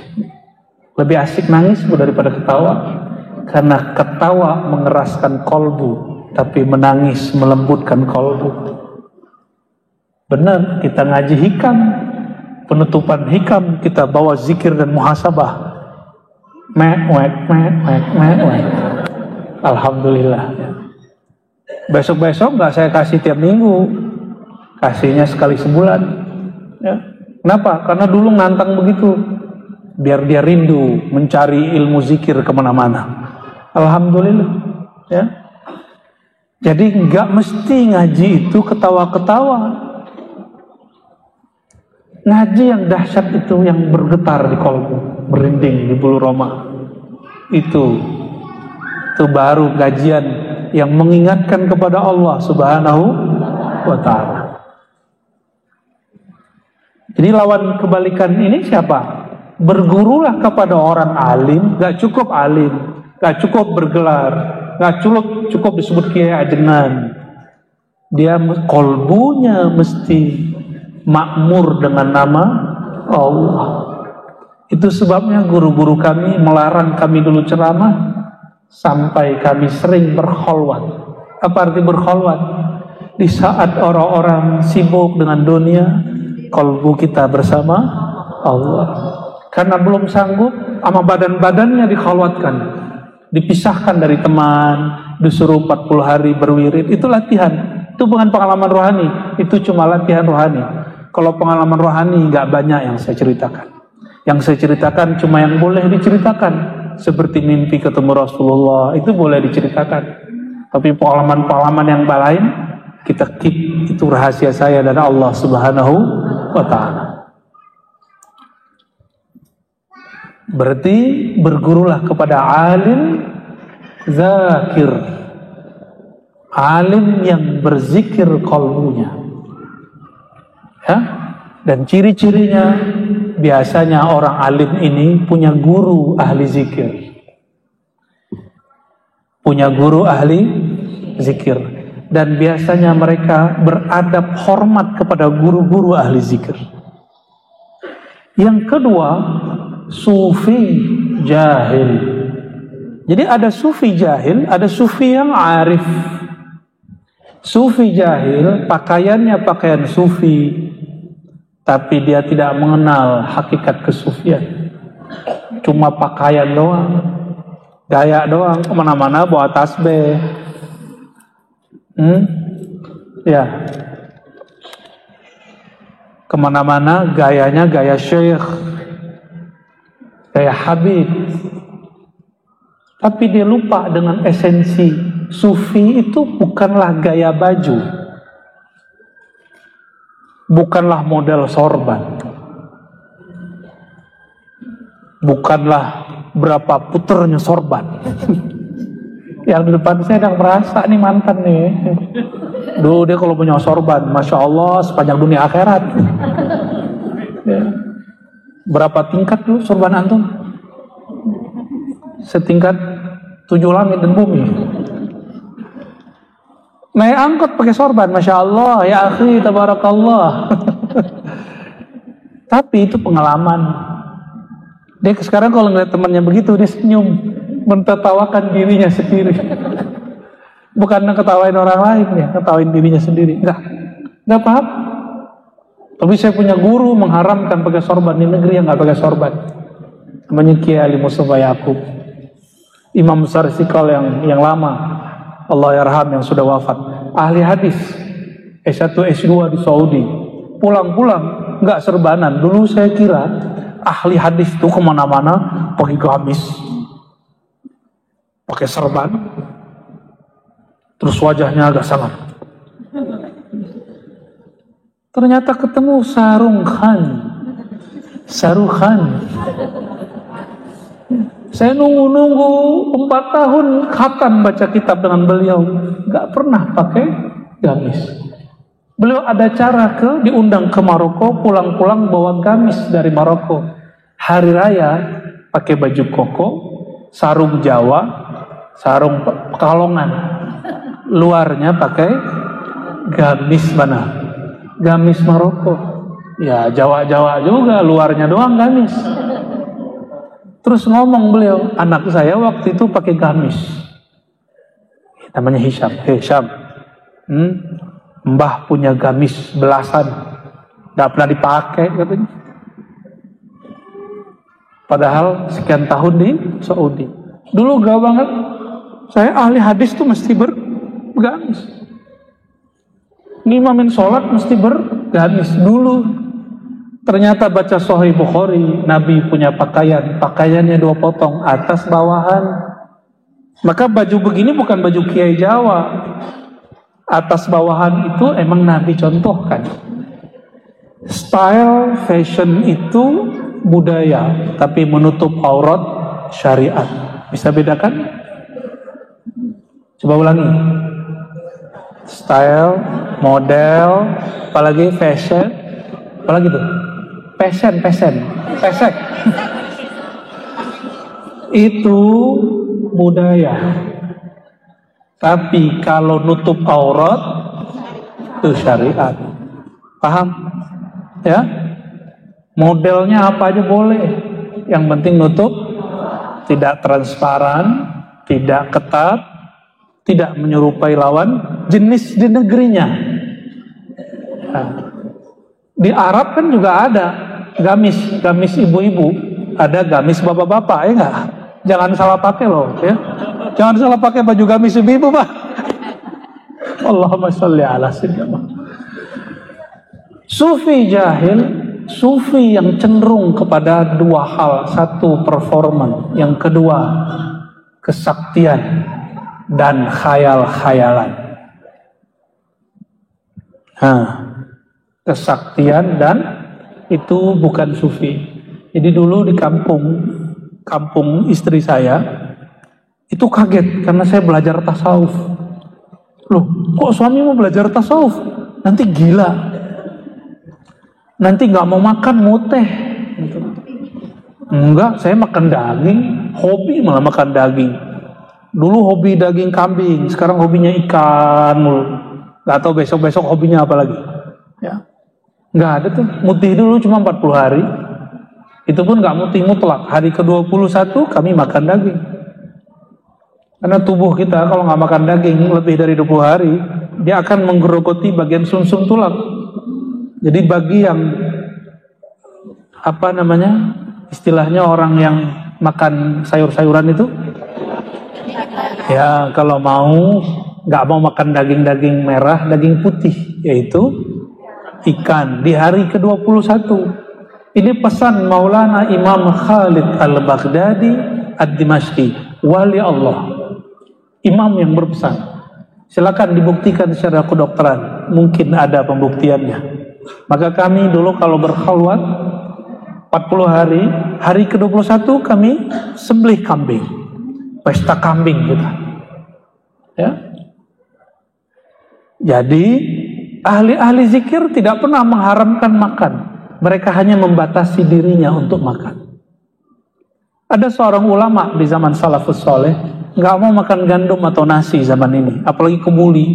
Lebih asik nangis bu daripada ketawa. Karena ketawa mengeraskan kolbu, tapi menangis melembutkan kolbu. Benar, kita ngaji hikam, penutupan hikam kita bawa zikir dan muhasabah. Mek. Alhamdulillah. Besok-besok nggak saya kasih tiap minggu, kasihnya sekali sebulan. Ya. Kenapa? Karena dulu nantang begitu, biar dia rindu mencari ilmu zikir kemana-mana. Alhamdulillah, ya. Jadi nggak mesti ngaji itu ketawa-ketawa. Ngaji yang dahsyat itu yang bergetar di kolbu, merinding di bulu roma. Itu baru kajian yang mengingatkan kepada Allah Subhanahu wa ta'ala. Jadi lawan kebalikan ini siapa? Bergurulah kepada orang alim. Gak cukup alim, gak cukup bergelar, gak cukup disebut kiai ajengan. Dia kolbunya mesti makmur dengan nama Allah. Itu sebabnya guru-guru kami melarang kami dulu ceramah sampai kami sering berkholwat. Apa arti berkholwat? Di saat orang-orang sibuk dengan dunia, kolbu kita bersama Allah. Karena belum sanggup, sama badan-badannya dikholwatkan, dipisahkan dari teman, disuruh 40 hari berwirid. Itu latihan. Itu bukan pengalaman rohani, itu cuma latihan rohani. Kalau pengalaman rohani gak banyak yang saya ceritakan. Yang saya ceritakan cuma yang boleh diceritakan, seperti mimpi ketemu Rasulullah, itu boleh diceritakan. Tapi pengalaman-pengalaman yang lain kita keep, itu rahasia saya dan Allah Subhanahu wa ta'ala. Berarti bergurulah kepada alim zakir, alim yang berzikir qalbunya, ya. Dan ciri-cirinya biasanya orang alim ini punya guru ahli zikir, punya guru ahli zikir, dan biasanya mereka beradab hormat kepada guru-guru ahli zikir. Yang kedua, sufi jahil. Jadi ada sufi jahil, ada sufi yang arif. Sufi jahil pakaiannya pakaian sufi, tapi dia tidak mengenal hakikat kesufian. Cuma pakaian doang, gaya doang, kemana-mana bawa tasbih. Ya, kemana-mana gayanya gaya syekh, gaya Habib. Tapi dia lupa dengan esensi. Sufi itu bukanlah gaya baju, bukanlah model sorban, bukanlah berapa puternya sorban. Yang di depan saya sedang merasa nih mantan nih. Dulu dia kalau punya sorban, Masya Allah sepanjang dunia akhirat. Ya. Berapa tingkat dulu sorban antum? Setingkat 7 langit dan bumi. Naik angkot pakai sorban, Masya Allah, ya akhi, tabarakallah. Tapi itu pengalaman. Dia sekarang kalau ngeliat temannya begitu, dia senyum, mentertawakan dirinya sendiri. Bukan ketawain orang lain, ya, ketawain dirinya sendiri. Enggak apa-apa. Tapi saya punya guru mengharamkan pakai sorban di negeri yang nggak pakai sorban. Namanya Kiai Ali Mustafa Yaqub, imam besar Istiqlal yang lama, Allah yarham, yang sudah wafat. Ahli hadis, S1, S2 di Saudi. Pulang-pulang nggak serbanan. Dulu saya kira ahli hadis itu kemana-mana pakai gamis, pakai serban, terus wajahnya agak sangat. Ternyata ketemu Sarung Khan. Saya nunggu 4 tahun khatam baca kitab dengan beliau, nggak pernah pakai gamis. Beliau ada acara diundang ke Maroko, pulang-pulang bawa gamis dari Maroko. Hari raya pakai baju koko, sarung Jawa, sarung Pekalongan. Luarnya pakai gamis mana? Gamis Maroko. Ya Jawa-Jawa juga, luarnya doang gamis. Terus ngomong beliau, anak saya waktu itu pakai gamis. Namanya Hisham. Mbah punya gamis belasan, nggak pernah dipakai katanya. Padahal sekian tahun di Saudi. Dulu gak banget. Saya ahli hadis tuh mesti bergamis. Ngimamin sholat mesti bergamis dulu. Ternyata baca Sahih Bukhari, Nabi punya pakaiannya 2 potong, atas bawahan. Maka baju begini bukan baju Kiai Jawa. Atas bawahan itu emang Nabi contohkan. Style fashion itu budaya, tapi menutup aurat syariat. Bisa bedakan? Coba ulangi. Style, model, apalagi fashion, apalagi tuh? Pesek. Itu budaya. Tapi kalau nutup aurat itu syariat. Paham? Ya? Modelnya apa aja boleh. Yang penting nutup, tidak transparan, tidak ketat, tidak menyerupai lawan jenis di negerinya. Nah, di Arab kan juga ada gamis ibu-ibu, ada gamis bapak-bapak, ya enggak? Jangan salah pakai loh, ya. Jangan salah pakai baju gamis ibu-ibu, Pak. Allahumma sholli ala sayyidina. Sufi jahil, sufi yang cenderung kepada 2 hal. 1, performan. Yang kedua, kesaktian dan khayal-khayalan. Kesaktian dan itu bukan sufi. Jadi dulu di kampung istri saya itu kaget karena saya belajar tasawuf. Loh, kok suami mau belajar tasawuf? Nanti gila, nanti nggak mau makan muteh. Enggak, saya makan daging, hobi malah makan daging. Dulu hobi daging kambing, sekarang hobinya ikan mulu. Gak tahu besok hobinya apa lagi. Ya. Nggak ada tuh, mutih dulu cuma 40 hari. Itu pun nggak mutih mutlak. Hari ke-21 kami makan daging. Karena tubuh kita kalau nggak makan daging lebih dari 20 hari, dia akan menggerogoti bagian sumsum tulang. Jadi bagi yang istilahnya orang yang makan sayur-sayuran itu, ya kalau nggak mau makan daging merah, daging putih, yaitu ikan di hari ke-21. Ini pesan Maulana Imam Khalid Al-Baghdadi Ad-Dimashqi. wali Allah, imam yang berpesan. Silakan dibuktikan secara kedokteran, mungkin ada pembuktiannya. Maka kami dulu kalau berkhalwat 40 hari, hari ke-21 kami sembelih kambing, pesta kambing kita. Ya. Jadi ahli-ahli zikir tidak pernah mengharamkan makan. Mereka hanya membatasi dirinya untuk makan. Ada seorang ulama di zaman salafus soleh nggak mau makan gandum atau nasi zaman ini, apalagi kemuli,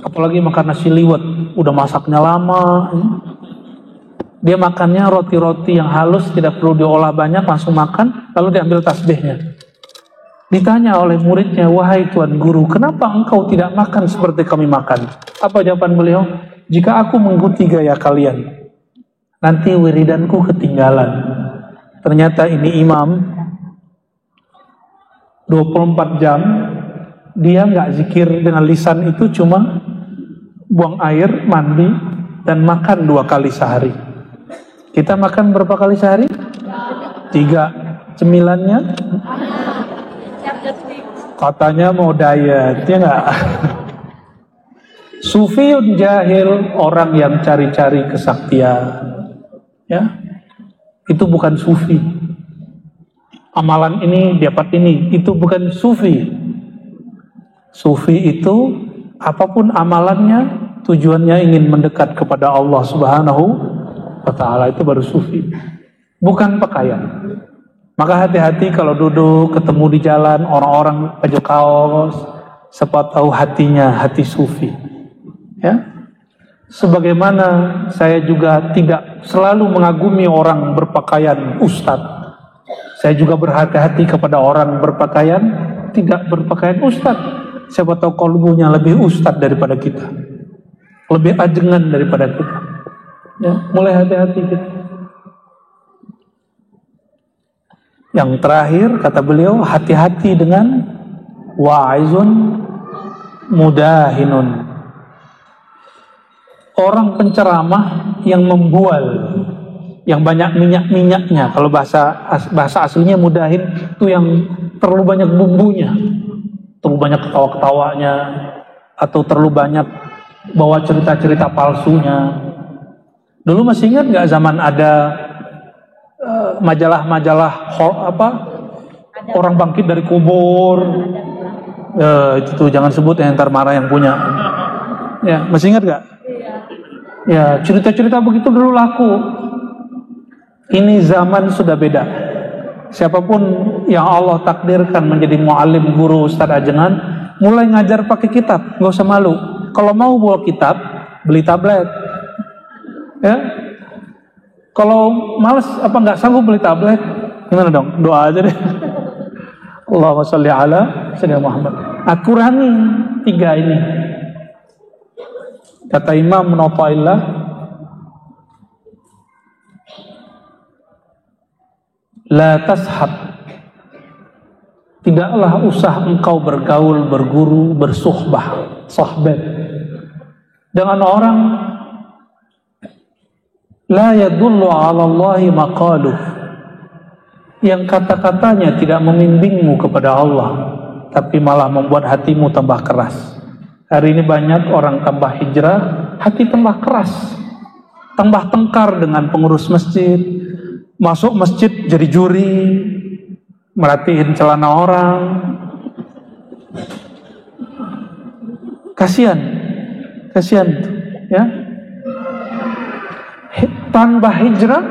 apalagi makan nasi liwet, udah masaknya lama. Dia makannya roti-roti yang halus, tidak perlu diolah banyak, langsung makan, lalu diambil tasbihnya. Ditanya oleh muridnya, wahai Tuan Guru, kenapa engkau tidak makan seperti kami makan? Apa jawaban beliau? Jika aku mengikuti gaya kalian, nanti wiridanku ketinggalan. Ternyata ini imam 24 jam dia nggak zikir dengan lisan, itu cuma buang air, mandi, dan makan 2 kali sehari. Kita makan berapa kali sehari? 3. Cemilannya? Katanya mau diet, ya nggak? Sufiyun jahil, orang yang cari-cari kesaktian, ya, itu bukan sufi. Amalan ini dapat ini, itu bukan sufi. Sufi itu apapun amalannya, tujuannya ingin mendekat kepada Allah Subhanahu wa Ta'ala, itu baru sufi, bukan pakaian. Maka hati-hati kalau duduk ketemu di jalan orang-orang baju kaos, siapa tahu hatinya hati sufi. Ya, sebagaimana saya juga tidak selalu mengagumi orang berpakaian ustadz. Saya juga berhati-hati kepada orang berpakaian tidak berpakaian ustadz. Siapa tahu kalbunya lebih ustadz daripada kita, lebih ajengan daripada kita. Ya, mulai hati-hati kita. Yang terakhir kata beliau, hati-hati dengan wa'izun mudahinun, orang penceramah yang membual, yang banyak minyak-minyaknya. Kalau bahasa aslinya mudahin itu yang terlalu banyak bumbunya, terlalu banyak ketawa-ketawanya, atau terlalu banyak bawa cerita-cerita palsunya. Dulu masih ingat nggak zaman ada majalah-majalah orang bangkit dari kubur, itu tuh jangan sebut ya, ntar marah yang punya. Ya, masih ingat gak? Ya, cerita-cerita begitu dulu laku. Ini zaman sudah beda. Siapapun yang Allah takdirkan menjadi muallim, guru, ustadz ajengan, mulai ngajar pakai kitab, nggak usah malu. Kalau mau bawa kitab, beli tablet. Ya. Kalau males apa nggak sanggup beli tablet, gimana dong? Doa aja deh. Allahumma sholli ala sayyidina Muhammad. Kurangi 3 ini. Kata Imam Nawawi, la tashab, tidaklah usah engkau bergaul, berguru, bersuhbah, sohbet dengan orang la yadullu ala Allahi maqaluh, yang kata-katanya tidak membimbingmu kepada Allah, tapi malah membuat hatimu tambah keras. Hari ini banyak orang tambah hijrah, hati tambah keras, tambah tengkar dengan pengurus masjid, masuk masjid jadi juri, merhatiin celana orang. Kasihan ya. Tanpa hijrah,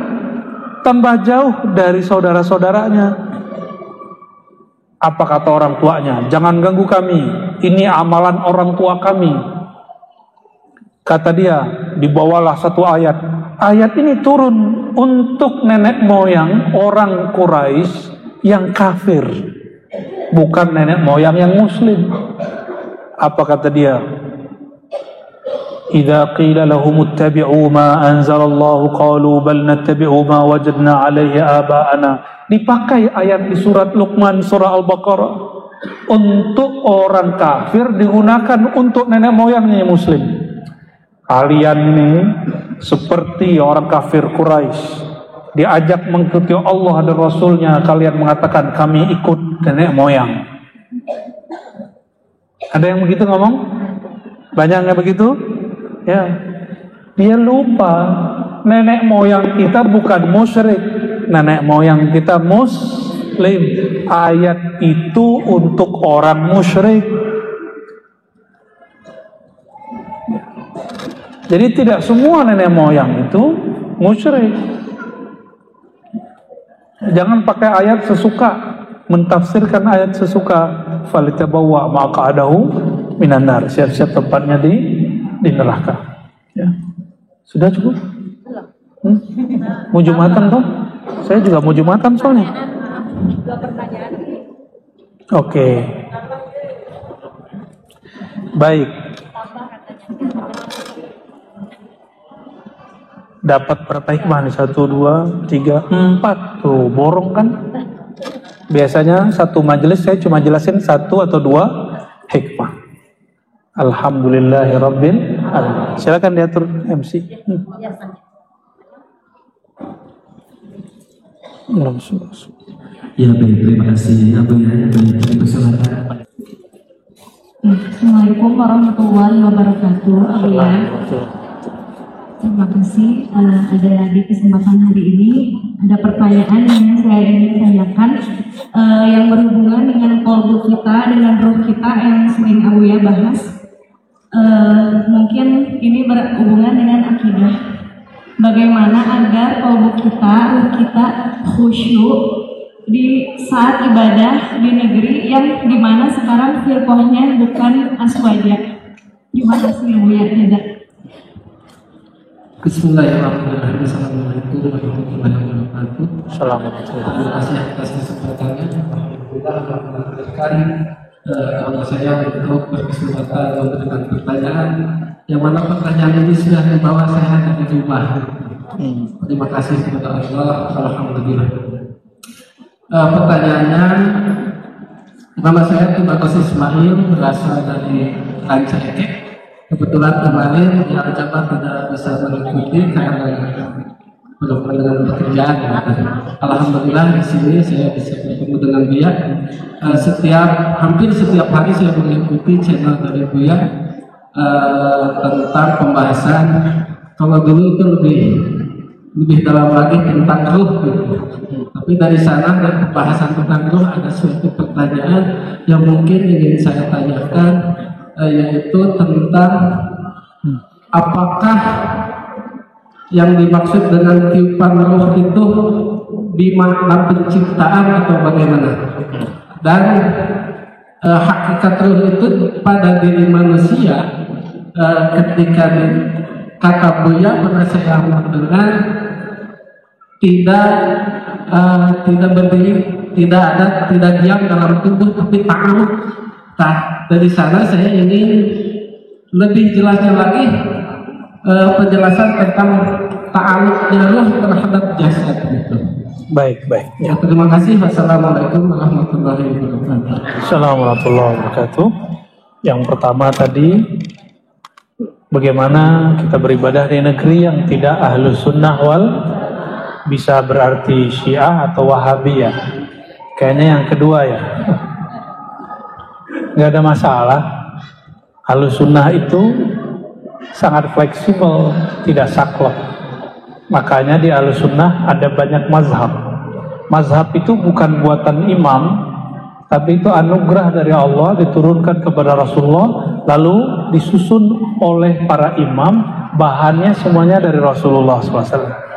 tambah jauh dari saudara-saudaranya. Apa kata orang tuanya? Jangan ganggu kami, ini amalan orang tua kami. Kata dia, dibawalah satu ayat. Ayat ini turun untuk nenek moyang orang Quraisy yang kafir, bukan nenek moyang yang muslim. Apa kata dia? Idza qila lahum ittabi'u ma anzalallahu qalu bal nattabi'u ma wajadna 'alaihi aba'ana. Dipakai ayat di surat Luqman, surah Al-Baqarah, untuk orang kafir, digunakan untuk nenek moyangnya muslim. Kalian ini seperti orang kafir Quraisy diajak mengikuti Allah dan Rasulnya, kalian mengatakan kami ikut nenek moyang. Ada yang begitu ngomong? Banyak yang begitu? Ya. Dia lupa nenek moyang kita bukan musyrik, nenek moyang kita muslim. Ayat itu untuk orang musyrik. Jadi tidak semua nenek moyang itu musyrik. Jangan pakai ayat sesuka, mentafsirkan ayat sesuka. Falitabawwa maq'adahu minan nar. Siap-siap tempatnya di neraka. Ya. Sudah cukup? Mau Jumatan toh? Saya juga mau Jumatan soalnya. Oke. Baik. Dapat berapa hikmah nih? 1, 2, 3, 4. Tuh, borong kan? Biasanya satu majelis saya cuma jelasin 1 atau 2 hikmah. Alhamdulillahirabbil alamin. Silakan diatur MC. Ya baik, terima kasih. Apa ya? Persilakan. Assalamualaikum warahmatullahi wabarakatuh. Terima kasih. Ada di kesempatan hari ini ada pertanyaan yang saya ingin tanyakan yang berhubungan dengan qalbu kita, dengan roh kita yang sering Abuya bahas. Mungkin ini berhubungan dengan akidah. Bagaimana agar qalbu kita, roh kita khusyuk di saat ibadah di negeri yang dimana sekarang firqahnya bukan aswaja. Terima kasih Abuya. Bismillahirrahmanirrahim. Assalamualaikum warahmatullahi wabarakatuh. Assalamualaikum. Terima kasih atas kesempatannya. Alhamdulillah mengabarkan Allah saya untuk berkesempatan memberikan pertanyaan yang mana pertanyaan ini sudah membawa saya dari rumah. Terima kasih kepada Allah. Alhamdulillah. Pertanyaannya, nama saya Tubagus Ismail, berasal dari Rancaikek. Kebetulan kemarin yang Jabat tidak bisa mengikuti karena belum dengan pekerjaan. Alhamdulillah di sini saya bisa bertemu dengan Buya. Hampir setiap hari saya mengikuti channel dari Buya tentang pembahasan. Kalau dulu itu lebih dalam lagi tentang ruh gitu. Tapi dari sana dan pembahasan tentang ruh ada suatu pertanyaan yang mungkin ingin saya tanyakan, yaitu tentang apakah yang dimaksud dengan tiupan roh itu di makna penciptaan atau bagaimana, dan hakikat roh itu pada diri manusia. Ketika kata Buya pernah saya mendengar tidak berdiri, tidak diam dalam tubuh tapi ta'aluk. Dari sana saya ingin lebih jelasnya lagi penjelasan tentang ta'aluknya roh terhadap jasad itu. Baik. Ya, terima kasih. Wassalamualaikum warahmatullahi wabarakatuh. Assalamualaikum warahmatullahi wabarakatuh. Yang pertama tadi, bagaimana kita beribadah di negeri yang tidak ahlus sunnah wal, bisa berarti Syiah atau Wahabiyah. Kayaknya yang kedua ya. Nggak ada masalah. Ahlus sunnah itu sangat fleksibel, tidak saklek. Makanya di ahlus sunnah ada banyak mazhab. Mazhab itu bukan buatan imam, tapi itu anugerah dari Allah diturunkan kepada Rasulullah, lalu disusun oleh para imam, bahannya semuanya dari Rasulullah SAW.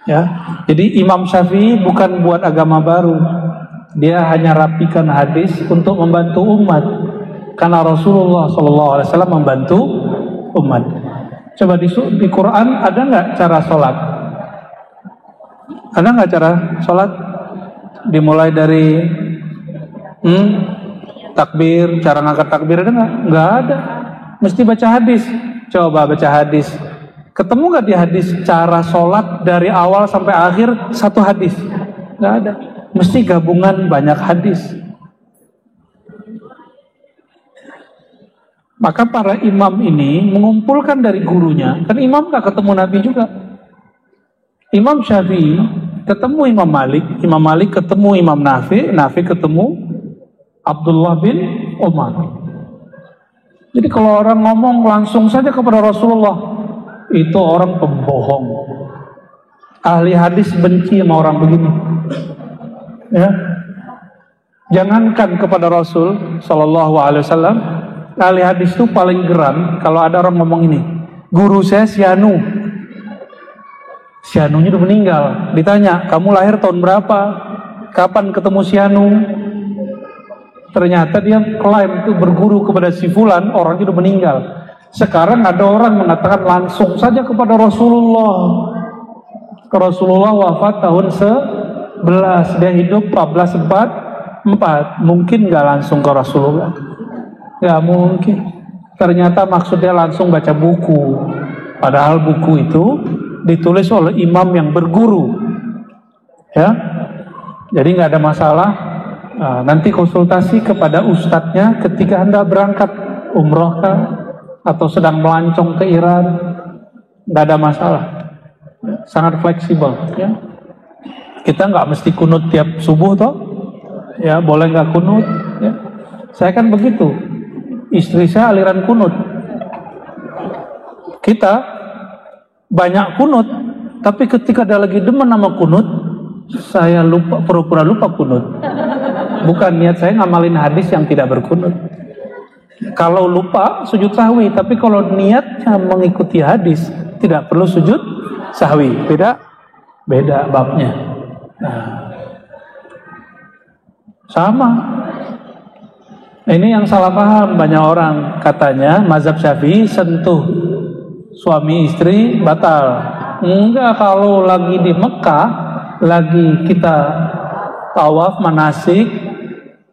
Ya, jadi Imam Syafi'i bukan buat agama baru. Dia hanya rapikan hadis untuk membantu umat, karena Rasulullah SAW membantu umat. Coba di Quran ada nggak cara sholat? Ada nggak cara sholat? Dimulai dari takbir, cara ngangkat takbir ada nggak? Nggak ada. Mesti baca hadis. Coba baca hadis. Ketemu nggak di hadis cara sholat dari awal sampai akhir satu hadis? Nggak ada. Mesti gabungan banyak hadis. Maka para imam ini mengumpulkan dari gurunya. Kan imam gak ketemu Nabi juga. Imam Syafi'i ketemu Imam Malik, Imam Malik ketemu Imam Nafi, Nafi ketemu Abdullah bin Umar. Jadi kalau orang ngomong langsung saja kepada Rasulullah, itu orang pembohong. Ahli hadis benci sama orang begini. Ya. Jangankan kepada Rasul Sallallahu Alaihi Wasallam, ahli hadis itu paling geram kalau ada orang ngomong ini, guru saya Sianu, Sianunya udah meninggal. Ditanya, kamu lahir tahun berapa? Kapan ketemu Sianu? Ternyata dia klaim itu berguru kepada si fulan, orangnya udah meninggal. Sekarang ada orang mengatakan langsung saja kepada Rasulullah. Rasulullah wafat tahun 11, dia hidup 1444. Mungkin nggak langsung ke Rasulullah? Nggak mungkin. Ternyata maksudnya langsung baca buku. Padahal buku itu ditulis oleh imam yang berguru. Ya, jadi nggak ada masalah. Nah, nanti konsultasi kepada ustadznya ketika Anda berangkat umroh kah, atau sedang melancong ke Iran, nggak ada masalah. Sangat fleksibel. Ya. Kita nggak mesti kunut tiap subuh toh, ya boleh nggak kunut. Ya. Saya kan begitu. Istri saya aliran kunut. Kita banyak kunut, tapi ketika ada lagi demen sama kunut, saya lupa, pura-pura lupa kunut. Bukan niat saya ngamalin hadis yang tidak berkunut. Kalau lupa sujud sahwi, tapi kalau niatnya mengikuti hadis tidak perlu sujud sahwi. Beda babnya. Nah, sama. Ini yang salah paham banyak orang, katanya mazhab Syafi'i sentuh suami istri batal. Enggak, kalau lagi di Mekah, lagi kita tawaf manasik,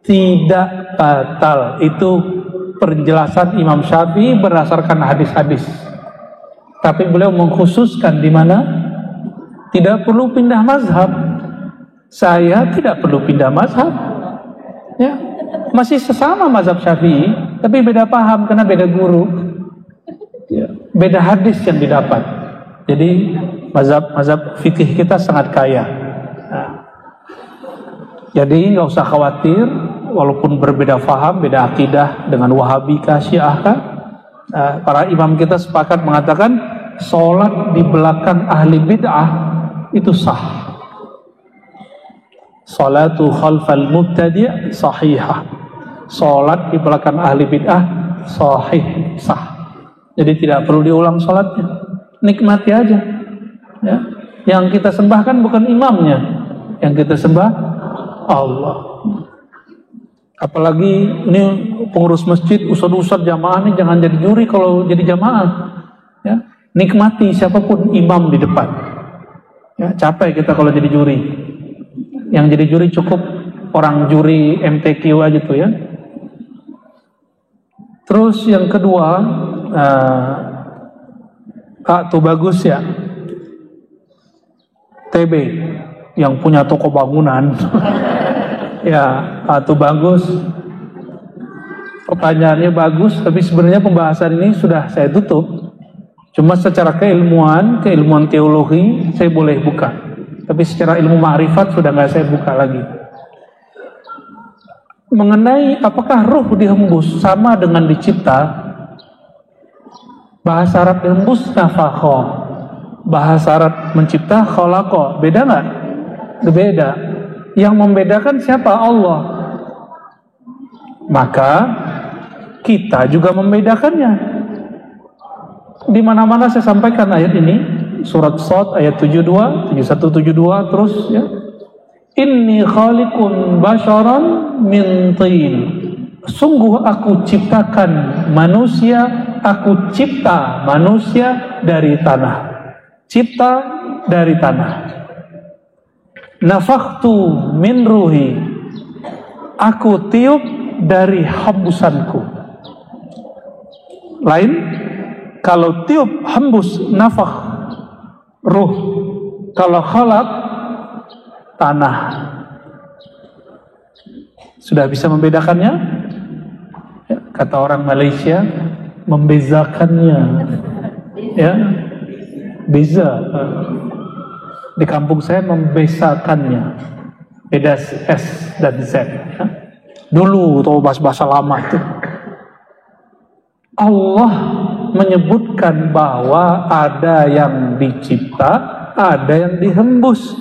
tidak batal. Itu penjelasan Imam Syafi'i berdasarkan hadis-hadis. Tapi beliau mengkhususkan di mana tidak perlu pindah mazhab. Saya tidak perlu pindah mazhab. Ya, masih sesama mazhab Syafi'i, tapi beda paham karena beda guru. Ya, beda hadis yang didapat. Jadi mazhab fikih kita sangat kaya. Nah, jadi nggak usah khawatir, walaupun berbeda faham, beda akidah dengan Wahabi kah, Syiah kah. Para imam kita sepakat mengatakan sholat di belakang ahli bid'ah itu sah. Sholatu khalfal mubtadi' sahihah. Sholat di belakang ahli bid'ah sahih, sah. Jadi tidak perlu diulang sholatnya, nikmati aja. Ya. Yang kita sembahkan bukan imamnya, yang kita sembah Allah. Apalagi ini pengurus masjid, ustadz jamaah ini jangan jadi juri kalau jadi jamaah. Ya. Nikmati siapapun imam di depan. Ya, capek kita kalau jadi juri. Yang jadi juri cukup orang juri MTQ aja tuh ya. Terus yang kedua, Kak tuh bagus ya, TB yang punya toko bangunan. Ya, Kak tuh bagus. Pertanyaannya bagus, tapi sebenarnya pembahasan ini sudah saya tutup. Cuma secara keilmuan teologi saya boleh buka. Tapi secara ilmu ma'rifat sudah nggak saya buka lagi. Mengenai apakah ruh dihembus sama dengan dicipta, bahasa Arab dihembus nafakho, bahasa Arab mencipta kholako, beda nggak? Beda. Yang membedakan siapa? Allah. Maka kita juga membedakannya. Di mana-mana saya sampaikan ayat ini. Surat Shad ayat 72, 71, 72 terus ya. Inni khaliqun basharan min tin. Sungguh aku ciptakan manusia, aku cipta manusia dari tanah. Cipta dari tanah. Nafakhtu min ruhi. Aku tiup dari hembusanku. Lain, kalau tiup hembus nafakh ruh, kalau khalaq tanah. Sudah bisa membedakannya? Ya, kata orang Malaysia, membezakannya. Ya, beza. Di kampung saya membesakannya. Beda S dan Z. Ya. Dulu tuh bahasa lama itu. Allah menyebutkan bahwa ada yang dicipta, ada yang dihembus.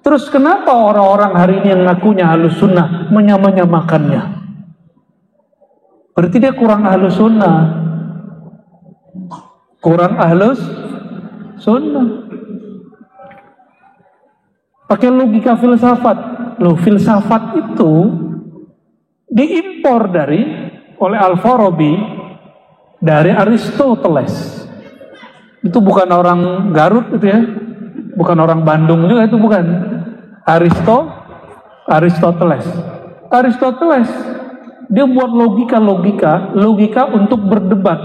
Terus kenapa orang-orang hari ini yang ngakunya ahlus sunnah menyamakannya? Berarti dia kurang ahlus sunnah. Kurang ahlus sunnah. Pakai logika filsafat. Loh, filsafat itu diimpor oleh Al-Farabi dari Aristoteles. Itu bukan orang Garut itu ya. Bukan orang Bandung juga, itu bukan. Aristoteles. Dia buat logika untuk berdebat.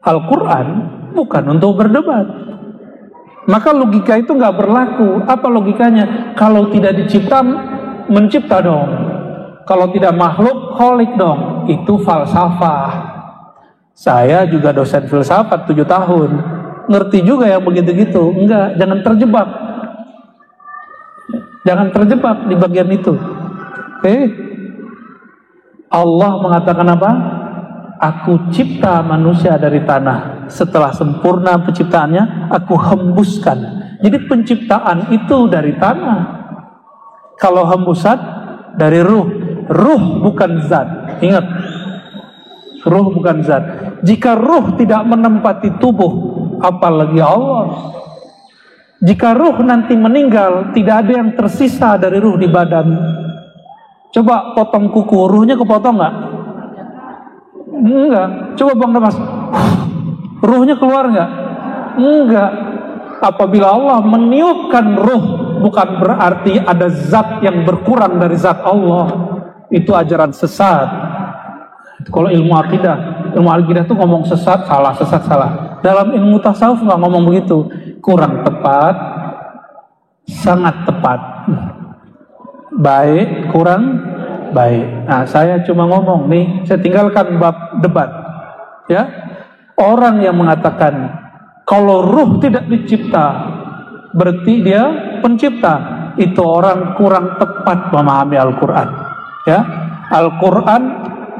Al-Quran bukan untuk berdebat. Maka logika itu nggak berlaku. Apa logikanya? Kalau tidak dicipta, mencipta dong. Kalau tidak makhluk, kholik dong. Itu falsafah. Saya juga dosen filsafat 7 tahun. Ngerti juga yang begitu-gitu. Enggak, jangan terjebak. Jangan terjebak di bagian itu. Oke? Allah mengatakan apa? Aku cipta manusia dari tanah. Setelah sempurna penciptaannya, aku hembuskan. Jadi penciptaan itu dari tanah. Kalau hembusan dari ruh. Ruh bukan zat. Ingat, ruh bukan zat. Jika ruh tidak menempati tubuh, apalagi Allah. Jika ruh nanti meninggal, tidak ada yang tersisa dari ruh di badan. Coba potong kuku, ruhnya kepotong nggak? Enggak. Coba Bang Damas, ruhnya keluar nggak? Enggak. Apabila Allah meniupkan ruh, bukan berarti ada zat yang berkurang dari zat Allah. Itu ajaran sesat. Kalau ilmu akidah itu ngomong sesat salah. Dalam ilmu tasawuf nggak ngomong begitu. Kurang tepat, sangat tepat. Baik, kurang baik. Nah, saya cuma ngomong nih, saya tinggalkan bab debat. Ya, orang yang mengatakan kalau ruh tidak dicipta, berarti dia pencipta. Itu orang kurang tepat memahami Al-Quran. Ya, Al-Quran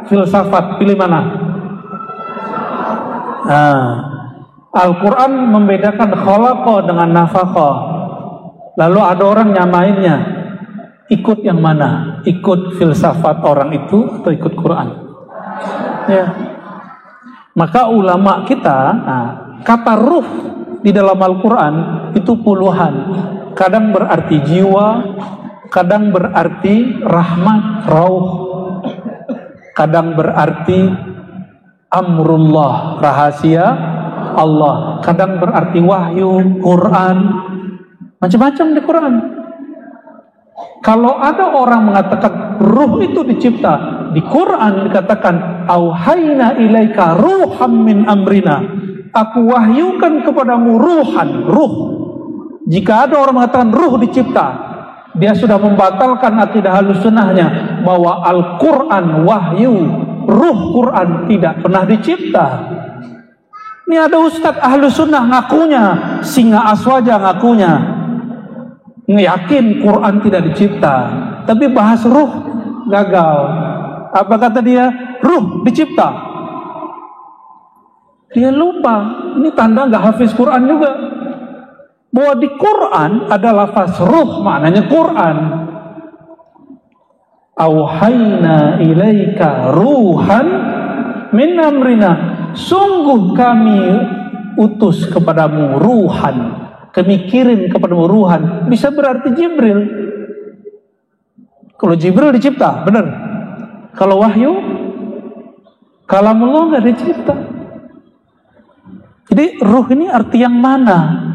filsafat, pilih mana? Nah, Al-Quran membedakan khalaqa dengan nafaqah. Lalu ada orang nyamainnya. Ikut yang mana? Ikut filsafat orang itu atau ikut Quran? Ya. Maka ulama kita, kata ruh di dalam Al-Quran itu puluhan. Kadang berarti jiwa, kadang berarti rahmat, rauh, kadang berarti amrullah, rahasia Allah, kadang berarti wahyu, Quran, macam-macam di Quran. Kalau ada orang mengatakan ruh itu dicipta, di Quran dikatakan auhayna ilaika ruham min amrina, aku wahyukan kepadamu ruh. Jika ada orang mengatakan ruh dicipta, dia sudah membatalkan akidah Ahlussunnahnya bahwa Al-Quran wahyu, ruh Quran tidak pernah dicipta. Ini ada Ustadz Ahlussunnah ngakunya, Singa Aswaja ngakunya, yakin Quran tidak dicipta, tapi bahas ruh gagal. Apa kata dia? Ruh dicipta. Dia lupa, ini tanda nggak hafiz Quran juga, bahwa di Quran ada lafaz ruh, maknanya Quran. Auhayna ilaika ruhan min amrina, sungguh kami utus kepadamu ruhan, kami kirim kepadamu ruhan. Bisa berarti Jibril. Kalau Jibril dicipta, benar. Kalau wahyu, kalamullah nggak dicipta. Jadi ruh ini arti yang mana?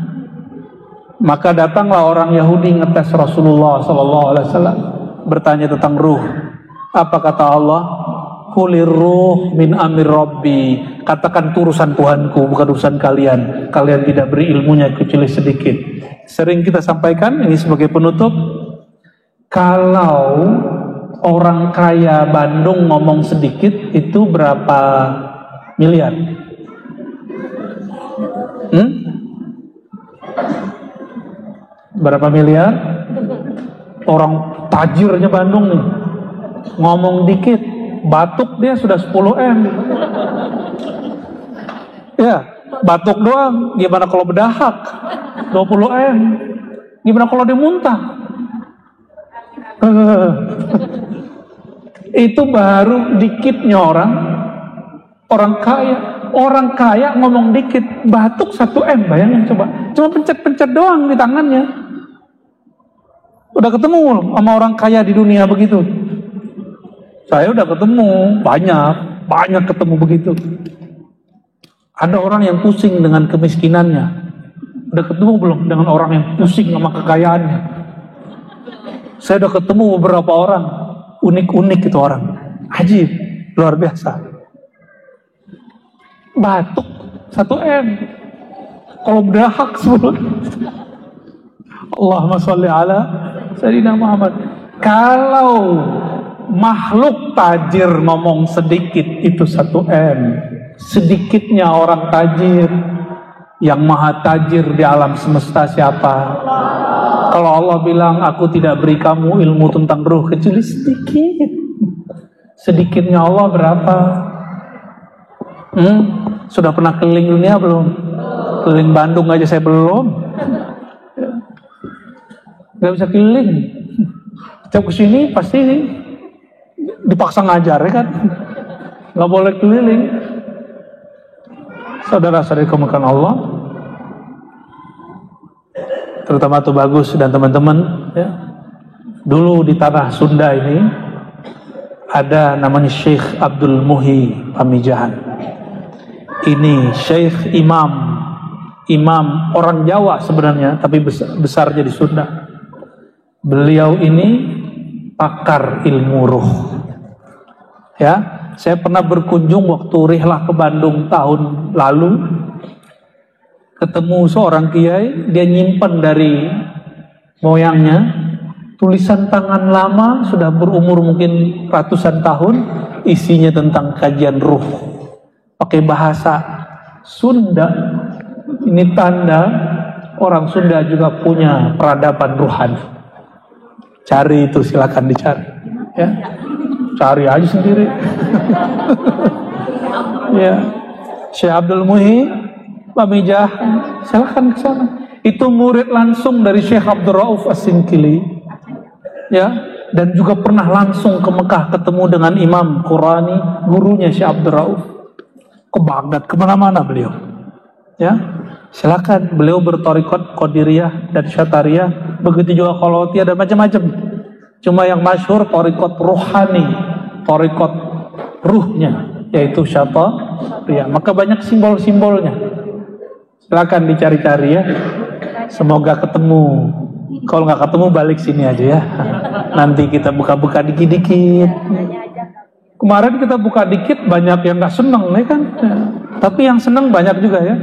Maka datanglah orang Yahudi ngetes Rasulullah SAW, bertanya tentang ruh. Apa kata Allah? Kulir ruh min amir Rabbi. Katakan itu urusan Tuhanku, bukan urusan kalian. Kalian tidak beri ilmunya kecuali sedikit. Sering kita sampaikan ini sebagai penutup. Kalau orang kaya Bandung ngomong sedikit, itu berapa miliar? Berapa miliar? Orang tajirnya Bandung nih, ngomong dikit, batuk dia sudah 10 M. Ya, batuk doang. Gimana kalau berdahak? 20 M. Gimana kalau dia muntah? Itu baru dikitnya orang kaya. Orang kaya ngomong dikit, batuk 1 M, bayangin coba. Cuma pencet-pencet doang di tangannya. Udah ketemu sama orang kaya di dunia begitu. Saya udah ketemu, banyak ketemu begitu. Ada orang yang pusing dengan kemiskinannya. Udah ketemu belum dengan orang yang pusing sama kekayaannya? Saya udah ketemu beberapa orang, unik-unik itu orang. Ajib, luar biasa. Batuk 1 M. Kalau berdahak 10. Allahumma sholli ala Sayyidina Muhammad. Kalau makhluk tajir ngomong sedikit itu 1 M. Sedikitnya orang tajir. Yang maha tajir di alam semesta siapa? Kalau Allah bilang, aku tidak beri kamu ilmu tentang ruh kecuali sedikit. Sedikitnya Allah berapa? Sudah pernah keliling dunia belum? Keliling Bandung aja saya belum. Gak bisa keliling. Setiap kesini pasti dipaksa ngajar, ya kan? Gak boleh keliling. Saudara-saudari kemuliaan Allah, terutama tuh Bagus dan teman-teman, ya. Dulu di tanah Sunda ini ada namanya Syekh Abdul Muhi Pamijahan. Ini Syekh Imam orang Jawa sebenarnya, tapi besarnya di Sunda. Beliau ini pakar ilmu ruh. Ya, saya pernah berkunjung waktu rihlah ke Bandung tahun lalu. Ketemu seorang kiai, dia nyimpen dari moyangnya tulisan tangan lama, sudah berumur mungkin ratusan tahun, isinya tentang kajian ruh. Pakai bahasa Sunda. Ini tanda orang Sunda juga punya peradaban rohani. Cari itu, silakan dicari, ya. Cari aja sendiri. Ya, Syekh Abdul Muhi Pamijah, silakan ke sana. Itu murid langsung dari Syekh Abdul Rauf As-Sinkili, ya, dan juga pernah langsung ke Mekah ketemu dengan Imam Qurani, gurunya Syekh Abdul Rauf. Ke Baghdad, kemana-mana beliau, ya. Silakan, beliau bertorikot Qadiriyah dan Syatariyah, begitu juga Qalawatiyah dan macam-macam. Cuma yang masyhur torikot rohani, torikot ruhnya, yaitu Syatariyah. Maka banyak simbol-simbolnya. Silakan dicari-cari, ya. Semoga ketemu. Kalau nggak ketemu balik sini aja, ya. Nanti kita buka-buka dikit-dikit. Kemarin kita buka dikit, banyak yang nggak seneng, ya kan? Tapi yang seneng banyak juga, ya.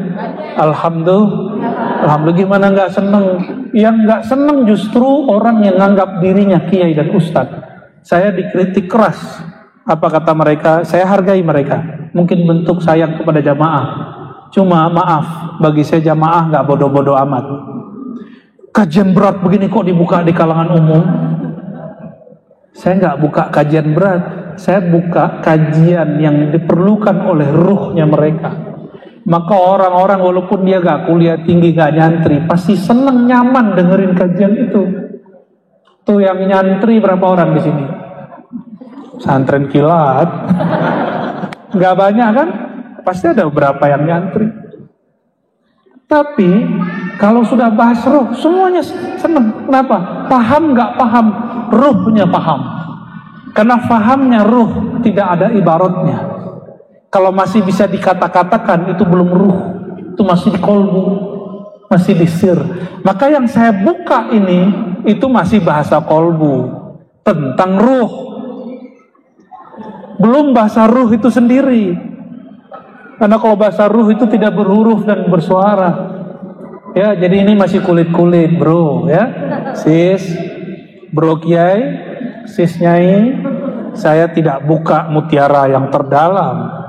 Alhamdulillah, gimana nggak seneng? Yang nggak seneng justru orang yang nganggap dirinya kiai dan ustadz. Saya dikritik keras. Apa kata mereka? Saya hargai mereka. Mungkin bentuk sayang kepada jamaah. Cuma maaf, bagi saya jamaah nggak bodoh-bodoh amat. Kajian berat begini kok dibuka di kalangan umum? Saya nggak buka kajian berat, saya buka kajian yang diperlukan oleh ruhnya mereka. Maka orang-orang walaupun dia nggak kuliah tinggi, nggak nyantri, pasti seneng, nyaman dengerin kajian itu. Tuh yang nyantri berapa orang di sini? Santren kilat, nggak banyak kan? Pasti ada beberapa yang nyantri. Tapi kalau sudah bahas ruh, semuanya seneng. Kenapa? Paham nggak paham? Ruhnya paham. Karena fahamnya ruh tidak ada ibaratnya. Kalau masih bisa dikata-katakan, itu belum ruh, itu masih di kolbu, masih di sir. Maka yang saya buka ini, itu masih bahasa kolbu, tentang ruh. Belum bahasa ruh itu sendiri. Karena kalau bahasa ruh itu tidak berhuruf dan bersuara. Ya, jadi ini masih kulit-kulit, bro, ya. Sis, bro kiai, sis nyai, saya tidak buka mutiara yang terdalam.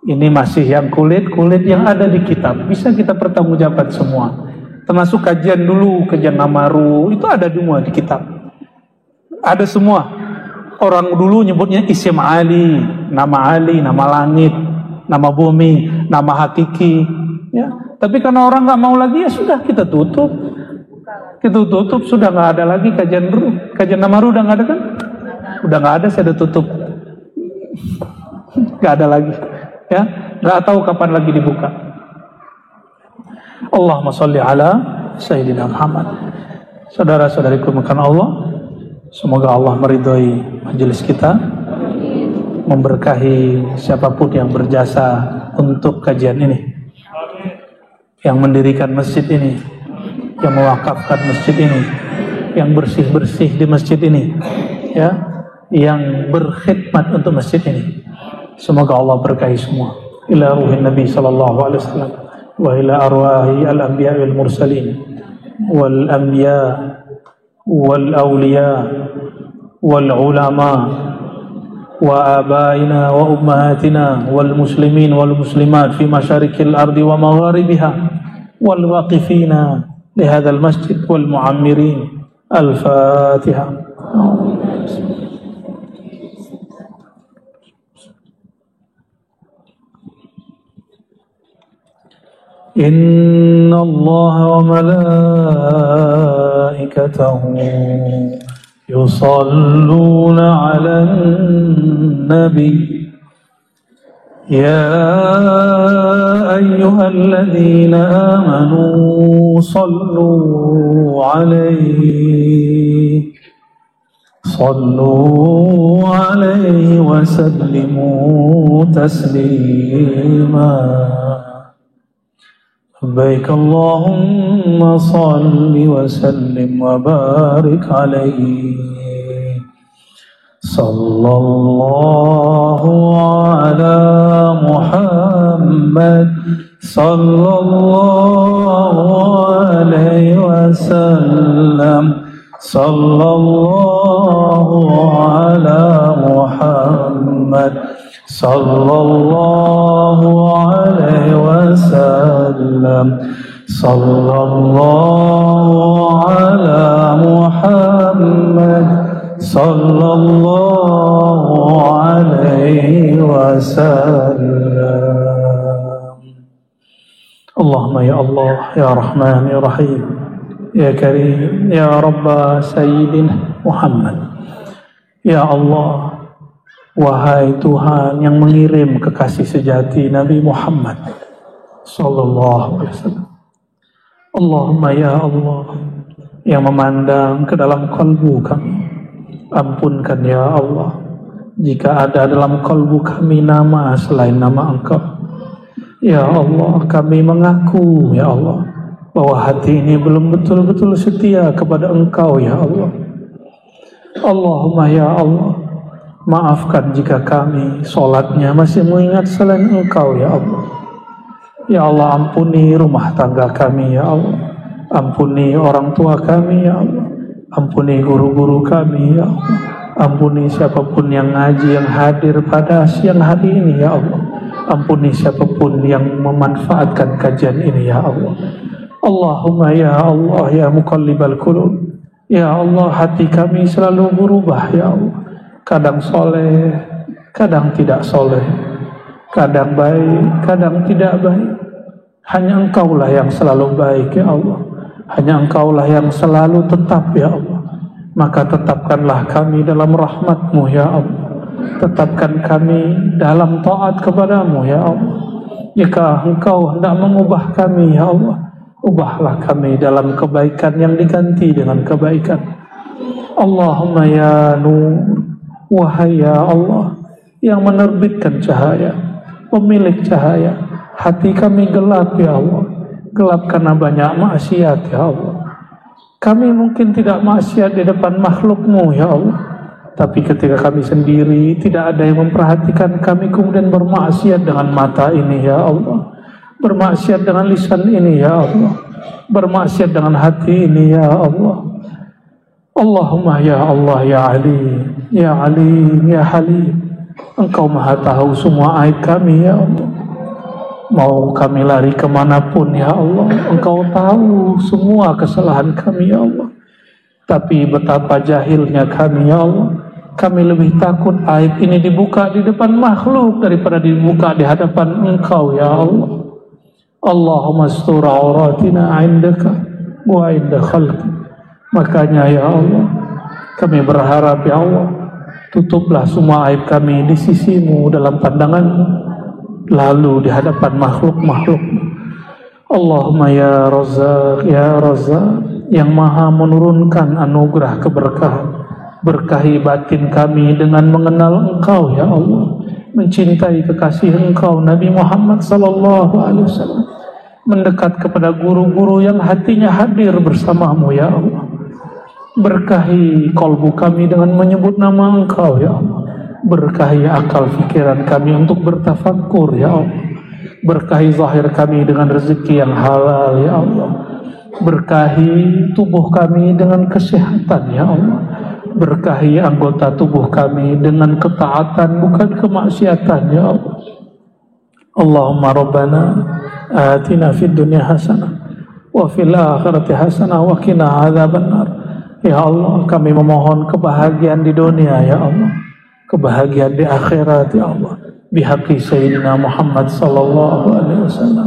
Ini masih yang kulit-kulit yang ada di kitab. Bisa kita pertanggungjawabkan semua. termasuk kajian dulu, kajian namaru, itu ada semua di kitab. Ada semua. Orang dulu nyebutnya isim Ali, nama langit, nama bumi, nama hakiki, ya. Tapi karena orang nggak mau lagi, ya sudah kita tutup. Kita tutup, sudah nggak ada lagi kajian namaru, udah nggak ada kan? Udah nggak ada, saya udah tutup. Nggak ada lagi, ya. Nggak tahu kapan lagi dibuka. Allahumma sholli ala Sayyidina Muhammad. Saudara-saudariku makan Allah, semoga Allah meridhoi majelis kita, memberkahi siapapun yang berjasa untuk kajian ini, yang mendirikan masjid ini, yang mewakafkan masjid ini, yang bersih-bersih di masjid ini, ya, yang berkhidmat untuk masjid ini. Semoga Allah berkahi semua. Ila ruhin Nabi sallallahu alaihi wasallam wa ila arwahi al-anbiya wal mursalin wal anbiya wal awliya wal ulama wa abaina wa ummahatina wal muslimin wal muslimat fi masyarikil ardi wa magharibiha wal waqifina li hadzal masjid wal muammirin. Al-Fatihah. Inna Allah wa malaikatahu yusalluna 'alan nabi ya ayyuhalladzina amanu sallu 'alaihi wa sallimu taslima. Baik Allahumma salli wa sallim wa barik alaihi. Sallallahu ala Muhammad sallallahu alaihi wasallam. Sallallahu ala Muhammad sallallahu alaihi wasallam. Sallallahu ala Muhammad sallallahu alaihi wasallam. Allahumma ya Allah, ya Rahman, ya Rahim, ya Karim, ya Rabba Sayyidina Muhammad. Ya Allah, wahai Tuhan yang mengirim kekasih sejati Nabi Muhammad sallallahu alaihi wasallam. Allahumma ya Allah, yang memandang ke dalam kalbu kami, ampunkan ya Allah jika ada dalam kalbu kami nama selain nama Engkau. Ya Allah, kami mengaku ya Allah bahwa hati ini belum betul-betul setia kepada Engkau ya Allah. Allahumma ya Allah, maafkan jika kami sholatnya masih mengingat selain Engkau ya Allah. Ya Allah, ampuni rumah tangga kami ya Allah, ampuni orang tua kami ya Allah, ampuni guru-guru kami ya Allah, ampuni siapapun yang ngaji, yang hadir pada siang hari ini ya Allah, ampuni siapapun yang memanfaatkan kajian ini ya Allah. Allahumma ya Allah, ya muqallibal qulub, ya Allah, hati kami selalu berubah ya Allah, kadang soleh, kadang tidak soleh, kadang baik, kadang tidak baik. Hanya Engkaulah yang selalu baik ya Allah, hanya Engkaulah yang selalu tetap ya Allah. Maka tetapkanlah kami dalam rahmat-Mu ya Allah, tetapkan kami dalam taat kepadamu ya Allah. Jika Engkau hendak mengubah kami ya Allah, ubahlah kami dalam kebaikan yang diganti dengan kebaikan. Allahumma ya Nur, wahai ya Allah yang menerbitkan cahaya, pemilik cahaya, hati kami gelap ya Allah, gelap karena banyak maksiat ya Allah. Kami mungkin tidak maksiat di depan makhluk-Mu ya Allah, tapi ketika kami sendiri tidak ada yang memperhatikan kami, kemudian bermaksiat dengan mata ini ya Allah, bermaksiat dengan lisan ini ya Allah, bermaksiat dengan hati ini ya Allah. Allahumma ya Allah, ya Ali, ya Ali, ya Halim, Engkau maha tahu semua aib kami ya Allah. Mau kami lari kemanapun ya Allah, Engkau tahu semua kesalahan kami ya Allah. Tapi betapa jahilnya kami ya Allah. Kami lebih takut aib ini dibuka di depan makhluk daripada dibuka di hadapan Engkau ya Allah. Allahumma astur auratina indaka wa inda khalqi. Makanya ya Allah, kami berharap ya Allah, tutuplah semua aib kami di sisimu dalam pandanganmu, lalu di hadapan makhluk-makhluk. Allahumma ya Razzaq, ya Razzaq, yang maha menurunkan anugerah keberkahan, berkahi batin kami dengan mengenal Engkau ya Allah, mencintai kekasih Engkau Nabi Muhammad sallallahu alaihi wasallam, mendekat kepada guru-guru yang hatinya hadir bersamamu ya Allah. Berkahi kolbu kami dengan menyebut nama Engkau ya Allah. Berkahi akal fikiran kami untuk bertafakkur ya Allah. Berkahi zahir kami dengan rezeki yang halal ya Allah. Berkahi tubuh kami dengan kesehatan ya Allah. Berkahi anggota tubuh kami dengan ketaatan bukan kemaksiatan ya Allah. Allahumma rabbana atina fid dunya hasanah wa fil akhirati hasanah wa qina adzabannar. Ya Allah, kami memohon kebahagiaan di dunia ya Allah, kebahagiaan di akhirat ya Allah, bihaqqi Sayyidina Muhammad sallallahu alaihi wasallam.